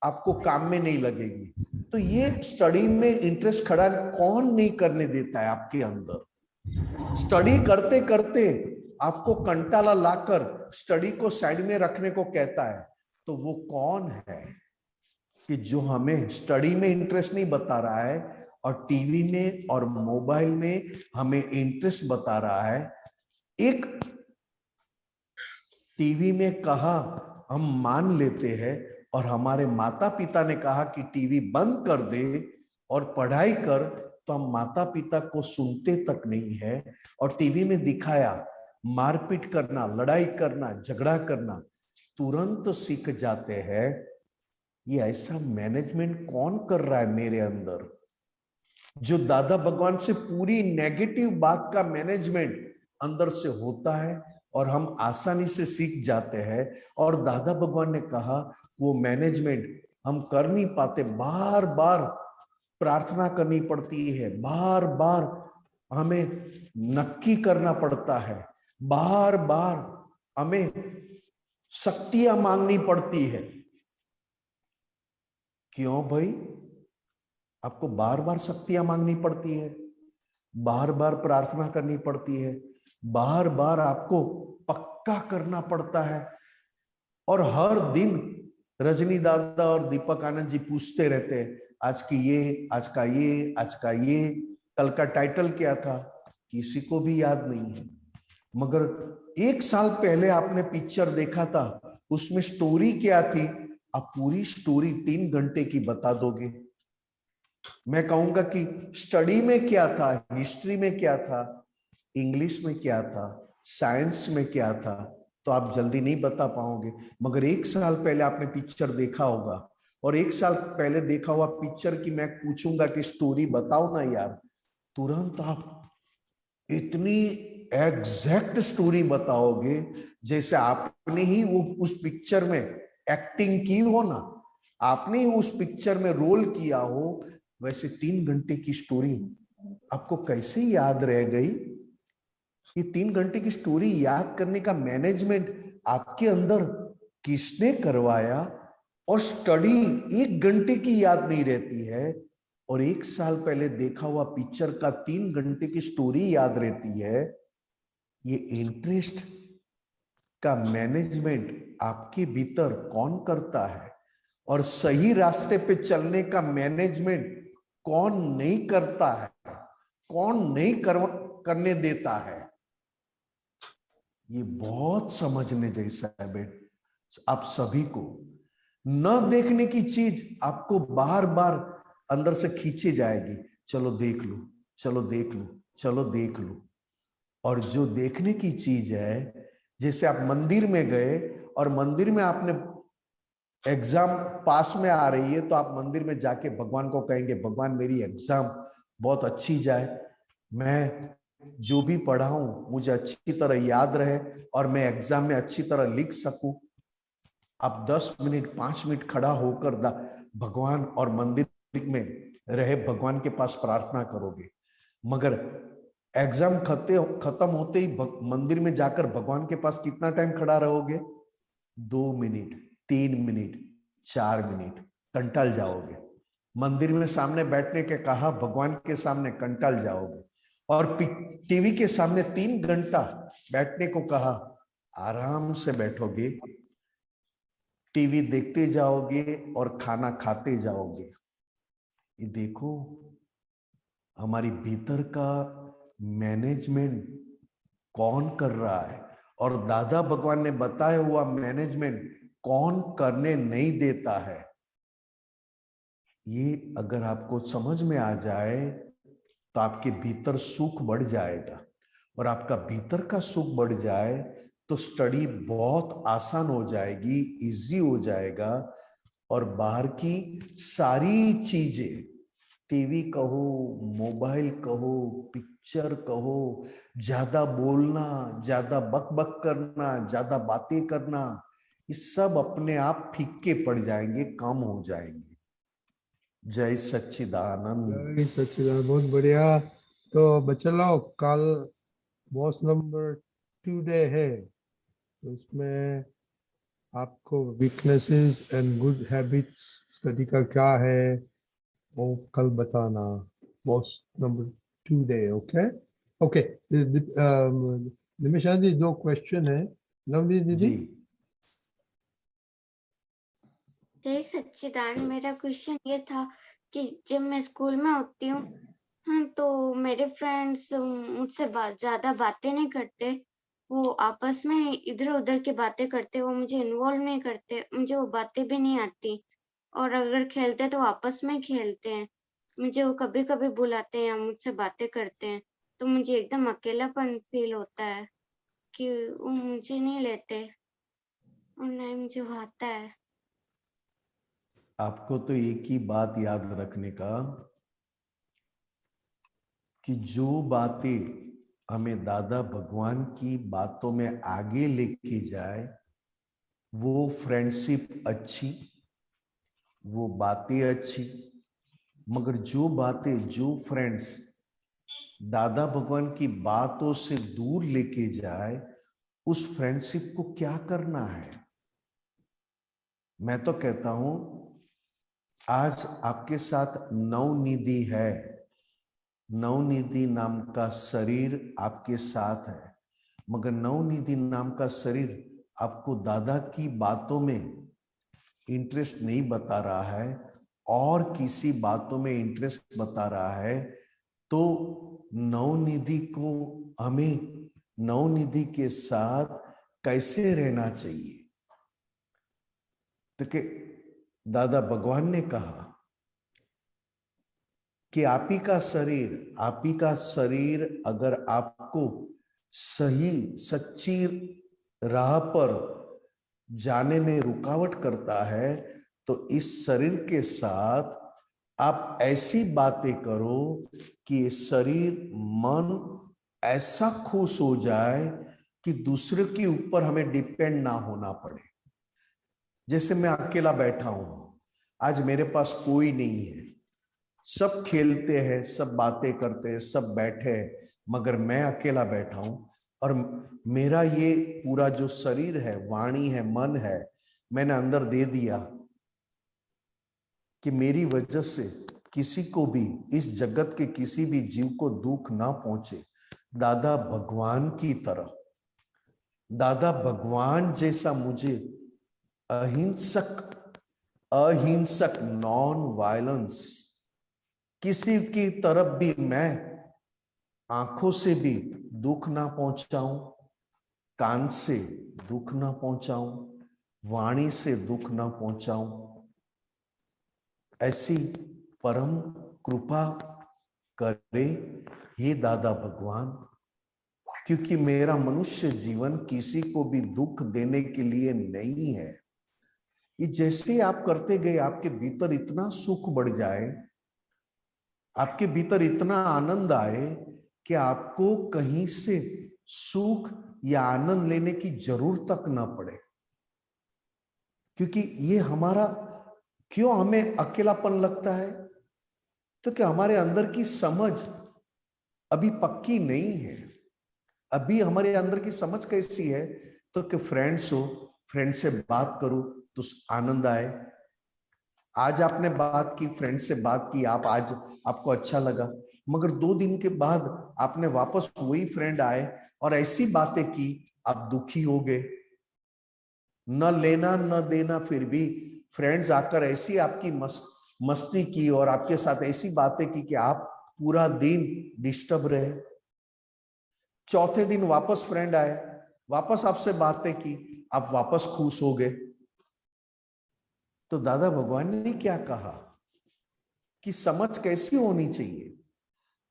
आपको काम में नहीं लगेगी। तो ये स्टडी में इंटरेस्ट खड़ा कौन नहीं करने देता है आपके अंदर? स्टडी करते करते आपको कंटाला लाकर स्टडी को साइड में रखने को कहता है, तो वो कौन है कि जो हमें स्टडी में इंटरेस्ट नहीं बता रहा है और टीवी में और मोबाइल में हमें इंटरेस्ट बता रहा है? एक टीवी में कहा हम मान लेते हैं, और हमारे माता पिता ने कहा कि टीवी बंद कर दे और पढ़ाई कर, तो हम माता पिता को सुनते तक नहीं है। और टीवी में दिखाया मारपीट करना, लड़ाई करना, झगड़ा करना, तुरंत सीख जाते हैं। ये ऐसा मैनेजमेंट कौन कर रहा है मेरे अंदर? जो दादा भगवान से पूरी नेगेटिव बात का मैनेजमेंट अंदर से होता है और हम आसानी से सीख जाते हैं। और दादा भगवान ने कहा वो मैनेजमेंट हम कर नहीं पाते, बार बार प्रार्थना करनी पड़ती है, बार बार हमें नक्की करना पड़ता है, बार बार हमें शक्तियां मांगनी पड़ती है। क्यों भाई? आपको बार बार शक्तियां मांगनी पड़ती है, बार बार प्रार्थना करनी पड़ती है, बार बार आपको पक्का करना पड़ता है। और हर दिन रजनी दादा और दीपक आनंद जी पूछते रहते हैं, आज की ये, आज का ये, आज का ये, कल का टाइटल क्या था, किसी को भी याद नहीं है। मगर 1 साल पहले आपने पिक्चर देखा था, उसमें स्टोरी क्या थी, आप पूरी स्टोरी 3 घंटे की बता दोगे। मैं कहूंगा कि स्टडी में क्या था, हिस्ट्री में क्या था, इंग्लिश में क्या था, साइंस में क्या था, तो आप जल्दी नहीं बता पाओगे। मगर 1 साल पहले आपने पिक्चर देखा होगा, और 1 साल पहले देखा हुआ पिक्चर की मैं पूछूंगा कि स्टोरी बताओ ना यार, तुरंत आप इतनी एग्जैक्ट स्टोरी बताओगे जैसे आपने ही वो उस पिक्चर में एक्टिंग की हो ना, आपने ही उस पिक्चर में रोल किया हो। वैसे 3 घंटे की स्टोरी आपको कैसे याद रह गई? ये 3 घंटे की स्टोरी याद करने का मैनेजमेंट आपके अंदर किसने करवाया? और स्टडी 1 घंटे की याद नहीं रहती है, और 1 साल पहले देखा हुआ पिक्चर का 3 घंटे की स्टोरी याद रहती है। ये इंटरेस्ट का मैनेजमेंट आपके भीतर कौन करता है? और सही रास्ते पे चलने का मैनेजमेंट कौन नहीं करता है, कौन नहीं करने देता है? ये बहुत समझने जैसा है बेट। आप सभी को न देखने की चीज आपको बार बार अंदर से खींची जाएगी, चलो देख लो, चलो देख लो, चलो देख लो। और जो देखने की चीज है, जैसे आप मंदिर में गए और मंदिर में आपने एग्जाम पास में आ रही है, तो आप मंदिर में जाके भगवान को कहेंगे, भगवान मेरी एग्जाम बहुत अच्छी जाए, मैं जो भी पढ़ा हूं मुझे अच्छी तरह याद रहे और मैं एग्जाम में अच्छी तरह लिख सकूं। आप 10 मिनट 5 मिनट खड़ा होकर भगवान और मंदिर में रहे भगवान के पास प्रार्थना करोगे। मगर एग्जाम खत्म होते ही मंदिर में जाकर भगवान के पास कितना टाइम खड़ा रहोगे? 2 मिनट, 3 मिनट, 4 मिनट, कंटाल जाओगे। मंदिर में सामने बैठने के कहा, भगवान के सामने कंटाल जाओगे। और टीवी के सामने 3 घंटा बैठने को कहा, आराम से बैठोगे, टीवी देखते जाओगे और खाना खाते जाओगे। ये देखो हमारी भीतर का मैनेजमेंट कौन कर रहा है, और दादा भगवान ने बताया हुआ मैनेजमेंट कौन करने नहीं देता है। ये अगर आपको समझ में आ जाए तो आपके भीतर सुख बढ़ जाएगा, और आपका भीतर का सुख बढ़ जाए तो स्टडी बहुत आसान हो जाएगी, इजी हो जाएगा, और बाहर की सारी चीजें टीवी कहो, मोबाइल कहो, पिक्चर कहो, ज्यादा बोलना, ज्यादा बकबक करना, ज्यादा बातें करना, ये सब अपने आप फीके पड़ जाएंगे, कम हो जाएंगे। जय सच्चिदानंद। जय सच्चिदानंद, बहुत बढ़िया। तो बच्चे लोग, कल बॉस नंबर 2 डे है, तो उसमें आपको weaknesses and good habits study का क्या है वो कल बताना। Boss number 2 day, okay okay. Nimisha ji, 2 question है। नवनीत दीदी। जय सच्चिदानंद, मेरा क्वेश्चन ये था कि जब मैं स्कूल में होती हूँ तो मेरे फ्रेंड्स मुझसे ज्यादा बातें नहीं करते, वो आपस में इधर उधर की बातें करते, वो मुझे इन्वॉल्व नहीं करते, मुझे वो बातें भी नहीं आती, और अगर खेलते तो आपस में खेलते हैं, मुझे वो कभी कभी बुलाते हैं या मुझसे बातें करते हैं, तो मुझे एकदम अकेलापन फील होता है कि वो मुझे नहीं लेते और ना ही मुझे वो आता है। आपको तो एक ही बात याद रखने का कि जो बातें हमें दादा भगवान की बातों में आगे लेके जाए, वो फ्रेंडशिप अच्छी, वो बातें अच्छी, मगर जो बातें, जो फ्रेंड्स दादा भगवान की बातों से दूर लेके जाए, उस फ्रेंडशिप को क्या करना है। मैं तो कहता हूं, आज आपके साथ नवनिधि है, नवनिधि नाम का शरीर आपके साथ है, मगर नवनिधि नाम का शरीर आपको दादा की बातों में इंटरेस्ट नहीं बता रहा है और किसी बातों में इंटरेस्ट बता रहा है, तो नवनिधि को, हमें नवनिधि के साथ कैसे रहना चाहिए। तो कि दादा भगवान ने कहा कि आप ही का शरीर, आप ही का शरीर अगर आपको सही सच्ची राह पर जाने में रुकावट करता है, तो इस शरीर के साथ आप ऐसी बातें करो कि ये शरीर मन ऐसा खुश हो जाए कि दूसरे के ऊपर हमें डिपेंड ना होना पड़े। जैसे मैं अकेला बैठा हूं, आज मेरे पास कोई नहीं है, सब खेलते हैं, सब बातें करते हैं, सब बैठे हैं, मगर मैं अकेला बैठा हूं और मेरा ये पूरा जो शरीर है, वाणी है, मन है, मैंने अंदर दे दिया कि मेरी वजह से किसी को भी, इस जगत के किसी भी जीव को दुख ना पहुंचे। दादा भगवान की तरह, दादा भगवान जैसा मुझे अहिंसक, अहिंसक नॉन वायलेंस, किसी की तरफ भी मैं आंखों से भी दुख ना पहुंचाऊं, कान से दुख ना पहुंचाऊं, वाणी से दुख ना पहुंचाऊं, ऐसी परम कृपा करे हे दादा भगवान। क्योंकि मेरा मनुष्य जीवन किसी को भी दुख देने के लिए नहीं है। ये जैसे आप करते गए, आपके भीतर इतना सुख बढ़ जाए, आपके भीतर इतना आनंद आए कि आपको कहीं से सुख या आनंद लेने की जरूरत तक ना पड़े। क्योंकि ये हमारा, क्यों हमें अकेलापन लगता है, तो कि हमारे अंदर की समझ अभी पक्की नहीं है। अभी हमारे अंदर की समझ कैसी है, तो कि फ्रेंड्स हो, फ्रेंड से बात करो तो आनंद आए। आज आपने बात की, फ्रेंड से बात की, आप आज आपको अच्छा लगा, मगर 2 दिन के बाद आपने वापस वही फ्रेंड आए और ऐसी बातें की, आप दुखी हो गए। न लेना न देना, फिर भी फ्रेंड्स आकर ऐसी आपकी मस्ती की और आपके साथ ऐसी बातें की कि आप पूरा दिन डिस्टर्ब रहे। चौथे दिन वापस फ्रेंड आए, वापस आपसे बातें की, आप वापस खुश हो गए। तो दादा भगवान ने क्या कहा कि समझ कैसी होनी चाहिए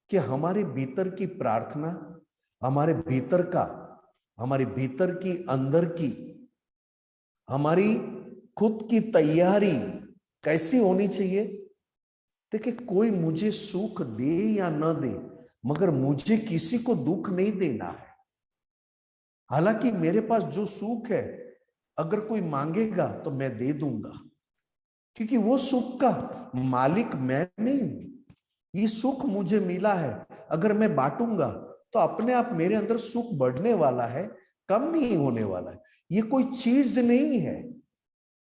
कि हमारे भीतर की प्रार्थना, हमारे भीतर का, हमारे भीतर की, अंदर की, हमारी खुद की तैयारी कैसी होनी चाहिए देखिए, कोई मुझे सुख दे या न दे, मगर मुझे किसी को दुख नहीं देना है। हालांकि मेरे पास जो सुख है, अगर कोई मांगेगा तो मैं दे दूंगा, क्योंकि वो सुख का मालिक मैं नहीं हूं। ये सुख मुझे मिला है, अगर मैं बांटूंगा तो अपने आप मेरे अंदर सुख बढ़ने वाला है, कम नहीं होने वाला है। ये कोई चीज नहीं है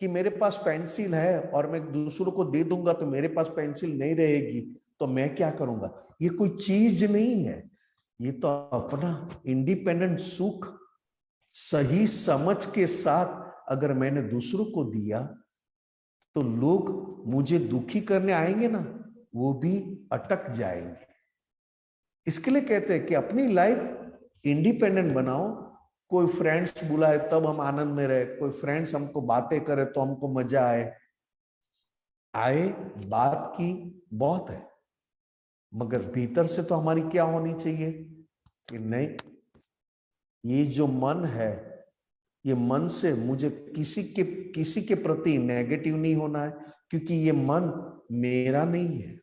कि मेरे पास पेंसिल है और मैं दूसरों को दे दूंगा तो मेरे पास पेंसिल नहीं रहेगी तो मैं क्या करूंगा। ये कोई चीज नहीं है, ये तो अपना इंडिपेंडेंट सुख सही समझ के साथ अगर मैंने दूसरों को दिया तो लोग मुझे दुखी करने आएंगे ना, वो भी अटक जाएंगे। इसके लिए कहते हैं कि अपनी लाइफ इंडिपेंडेंट बनाओ। कोई फ्रेंड्स बुलाए तब हम आनंद में रहे, कोई फ्रेंड्स हमको बातें करे तो हमको मजा आए बात की बहुत है, मगर भीतर से तो हमारी क्या होनी चाहिए कि नहीं, ये जो मन है, ये मन से मुझे किसी के प्रति नेगेटिव नहीं होना है, क्योंकि ये मन मेरा नहीं है।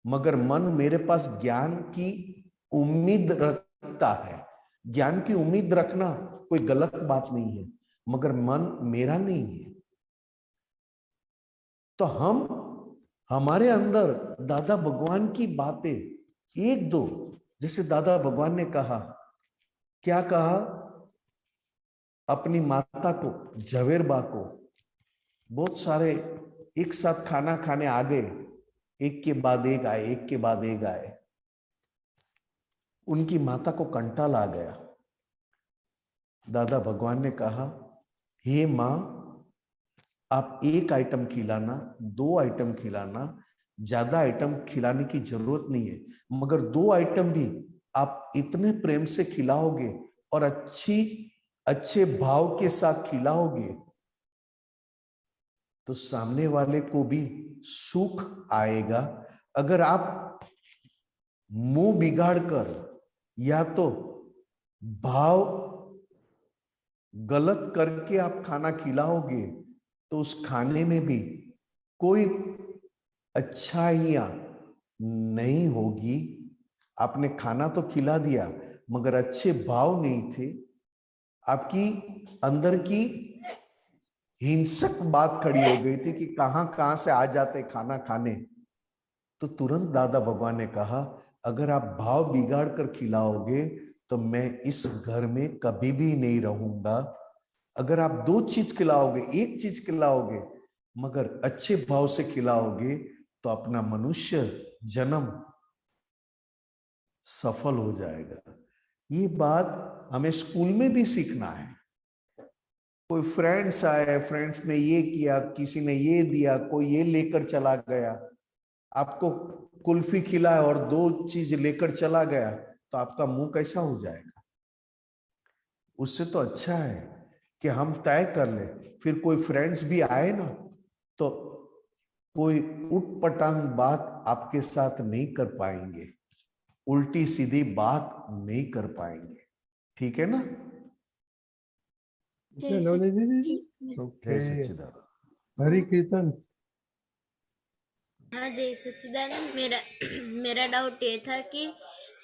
मगर मन मेरे पास ज्ञान की उम्मीद रखता है। ज्ञान की उम्मीद रखना कोई गलत बात नहीं है, मगर मन मेरा नहीं है। तो हमारे अंदर दादा भगवान की बातें एक दो, जैसे दादा भगवान ने कहा, क्या कहा, अपनी माता को, झवेरबा को, बहुत सारे एक साथ खाना खाने आ गए, एक के बाद एक आए, एक के बाद एक आए। उनकी माता को कंटाल आ गया। दादा भगवान ने कहा, हे माँ, आप एक आइटम खिलाना, 2 आइटम खिलाना, ज्यादा आइटम खिलाने की जरूरत नहीं है, मगर 2 आइटम भी आप इतने प्रेम से खिलाओगे और अच्छे भाव के साथ खिलाओगे तो सामने वाले को भी सुख आएगा। अगर आप मुंह बिगाड़ कर या तो भाव गलत करके आप खाना खिलाओगे तो उस खाने में भी कोई अच्छाइयां नहीं होगी। आपने खाना तो खिला दिया मगर अच्छे भाव नहीं थे, आपकी अंदर की हिंसक बात खड़ी हो गई थी कि कहां से आ जाते खाना खाने। तो तुरंत दादा भगवान ने कहा, अगर आप भाव बिगाड़ कर खिलाओगे तो मैं इस घर में कभी भी नहीं रहूंगा। अगर आप 2 चीज खिलाओगे, 1 चीज खिलाओगे, मगर अच्छे भाव से खिलाओगे तो अपना मनुष्य जन्म सफल हो जाएगा। ये बात हमें स्कूल में भी सीखना है। कोई फ्रेंड्स आए, फ्रेंड्स ने ये किया, किसी ने ये दिया, कोई ये लेकर चला गया, आपको कुल्फी खिलाया और 2 चीज लेकर चला गया तो आपका मुंह कैसा हो जाएगा। उससे तो अच्छा है कि हम तय कर ले। फिर कोई फ्रेंड्स भी आए ना तो कोई उटपटांग बात आपके साथ नहीं कर पाएंगे, उल्टी सीधी बात नहीं कर पाएंगे, ठीक है ना। ओके, हरि कीर्तन। हाँ जय सच्चिदानंद, मेरा डाउट ये था कि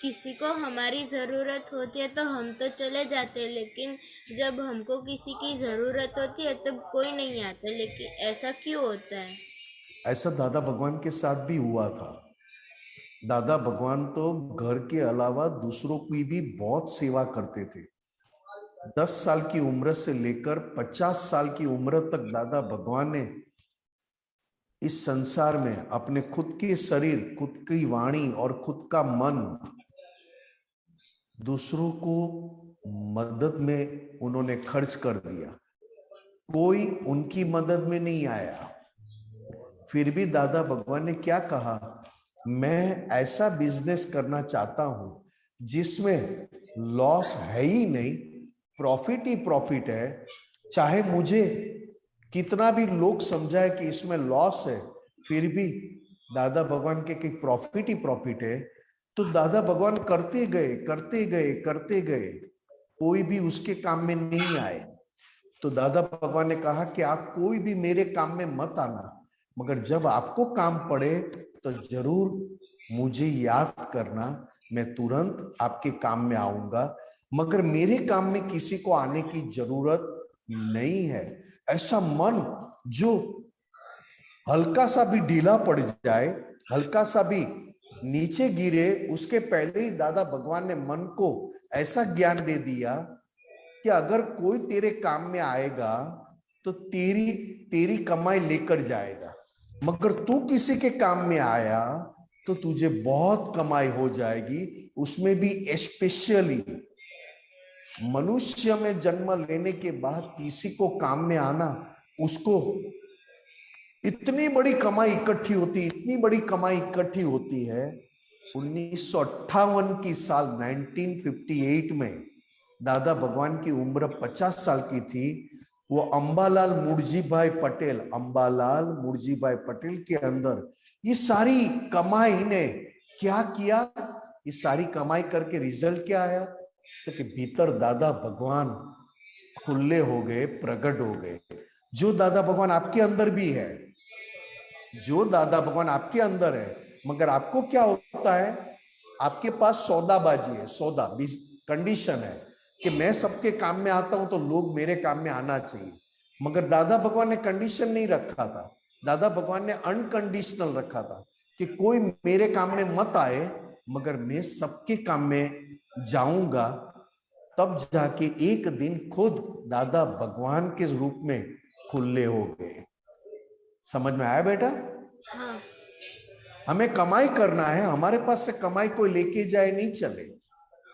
किसी को हमारी जरूरत होती है तो हम तो चले जाते हैं, लेकिन जब हमको किसी की जरूरत होती है तब कोई नहीं आता, लेकिन ऐसा क्यों होता है? ऐसा दादा भगवान के साथ भी हुआ था। दादा भगवान तो घर के अलावा दूसरों की भी बहुत सेवा करते थे। 10 साल की उम्र से लेकर 50 साल की उम्र तक दादा भगवान ने इस संसार में अपने खुद के शरीर, खुद की वाणी और खुद का मन दूसरों को मदद में उन्होंने खर्च कर दिया। कोई उनकी मदद में नहीं आया। फिर भी दादा भगवान ने क्या कहा, मैं ऐसा बिजनेस करना चाहता हूं जिसमें लॉस है ही नहीं, प्रॉफिट ही प्रॉफिट है। चाहे मुझे कितना भी लोग समझाए कि इसमें लॉस है, फिर भी दादा भगवान के प्रॉफिट ही प्रॉफिट है। तो दादा भगवान करते गए करते गए करते गए, कोई भी उसके काम में नहीं आए। तो दादा भगवान ने कहा कि आप कोई भी मेरे काम में मत आना, मगर जब आपको काम पड़े तो जरूर मुझे याद करना, मैं तुरंत आपके काम में आऊंगा, मगर मेरे काम में किसी को आने की जरूरत नहीं है। ऐसा मन जो हल्का सा भी ढीला पड़ जाए, हल्का सा भी नीचे गिरे, उसके पहले ही दादा भगवान ने मन को ऐसा ज्ञान दे दिया कि अगर कोई तेरे काम में आएगा तो तेरी कमाई लेकर जाएगा, मगर तू किसी के काम में आया तो तुझे बहुत कमाई हो जाएगी। उसमें भी स्पेशली मनुष्य में जन्म लेने के बाद किसी को काम में आना, उसको इतनी बड़ी कमाई इकट्ठी होती, इतनी बड़ी कमाई इकट्ठी होती है। 1958 की साल 1958 में दादा भगवान की उम्र 50 साल की थी। वो अंबालाल मुर्जीभाई पटेल, अंबालाल मुर्जीभाई पटेल के अंदर ये सारी कमाई ने क्या किया, ये सारी कमाई करके रिजल्ट क्या आया, तो कि भीतर दादा भगवान खुले हो गए, प्रकट हो गए। जो दादा भगवान आपके अंदर भी है, जो दादा भगवान आपके अंदर है, मगर आपको क्या होता है, आपके पास सौदाबाजी है, सौदा कंडीशन है कि मैं सबके काम में आता हूं तो लोग मेरे काम में आना चाहिए। मगर दादा भगवान ने कंडीशन नहीं रखा था, दादा भगवान ने अनकंडीशनल रखा था कि कोई मेरे काम में मत आए, मगर मैं सबके काम में जाऊंगा। तब जाके एक दिन खुद दादा भगवान के रूप में खुले हो गए। समझ में आया बेटा? हाँ। हमें कमाई करना है, हमारे पास से कमाई कोई लेके जाए नहीं चले,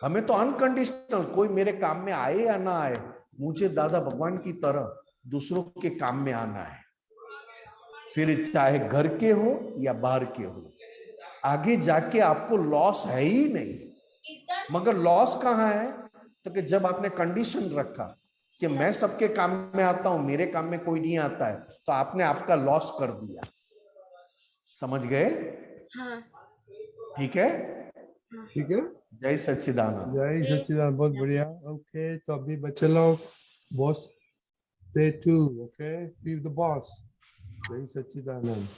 हमें तो अनकंडीशनल, कोई मेरे काम में आए या ना आए, मुझे दादा भगवान की तरह दूसरों के काम में आना है, फिर चाहे घर के हो या बाहर के हो। आगे जाके आपको लॉस है ही नहीं। मगर लॉस कहाँ है, तो कि जब आपने कंडीशन रखा कि मैं सबके काम में आता हूं, मेरे काम में कोई नहीं आता है, तो आपने आपका लॉस कर दिया। समझ गए? हाँ। ठीक है, ठीक है। जय सच्चिदानंद। जय सच्चिदानंद, बहुत बढ़िया। ओके, तो अभी बच्चे लोग बॉस पे टू, ओके, बी द बॉस। जय सच्चिदानंद।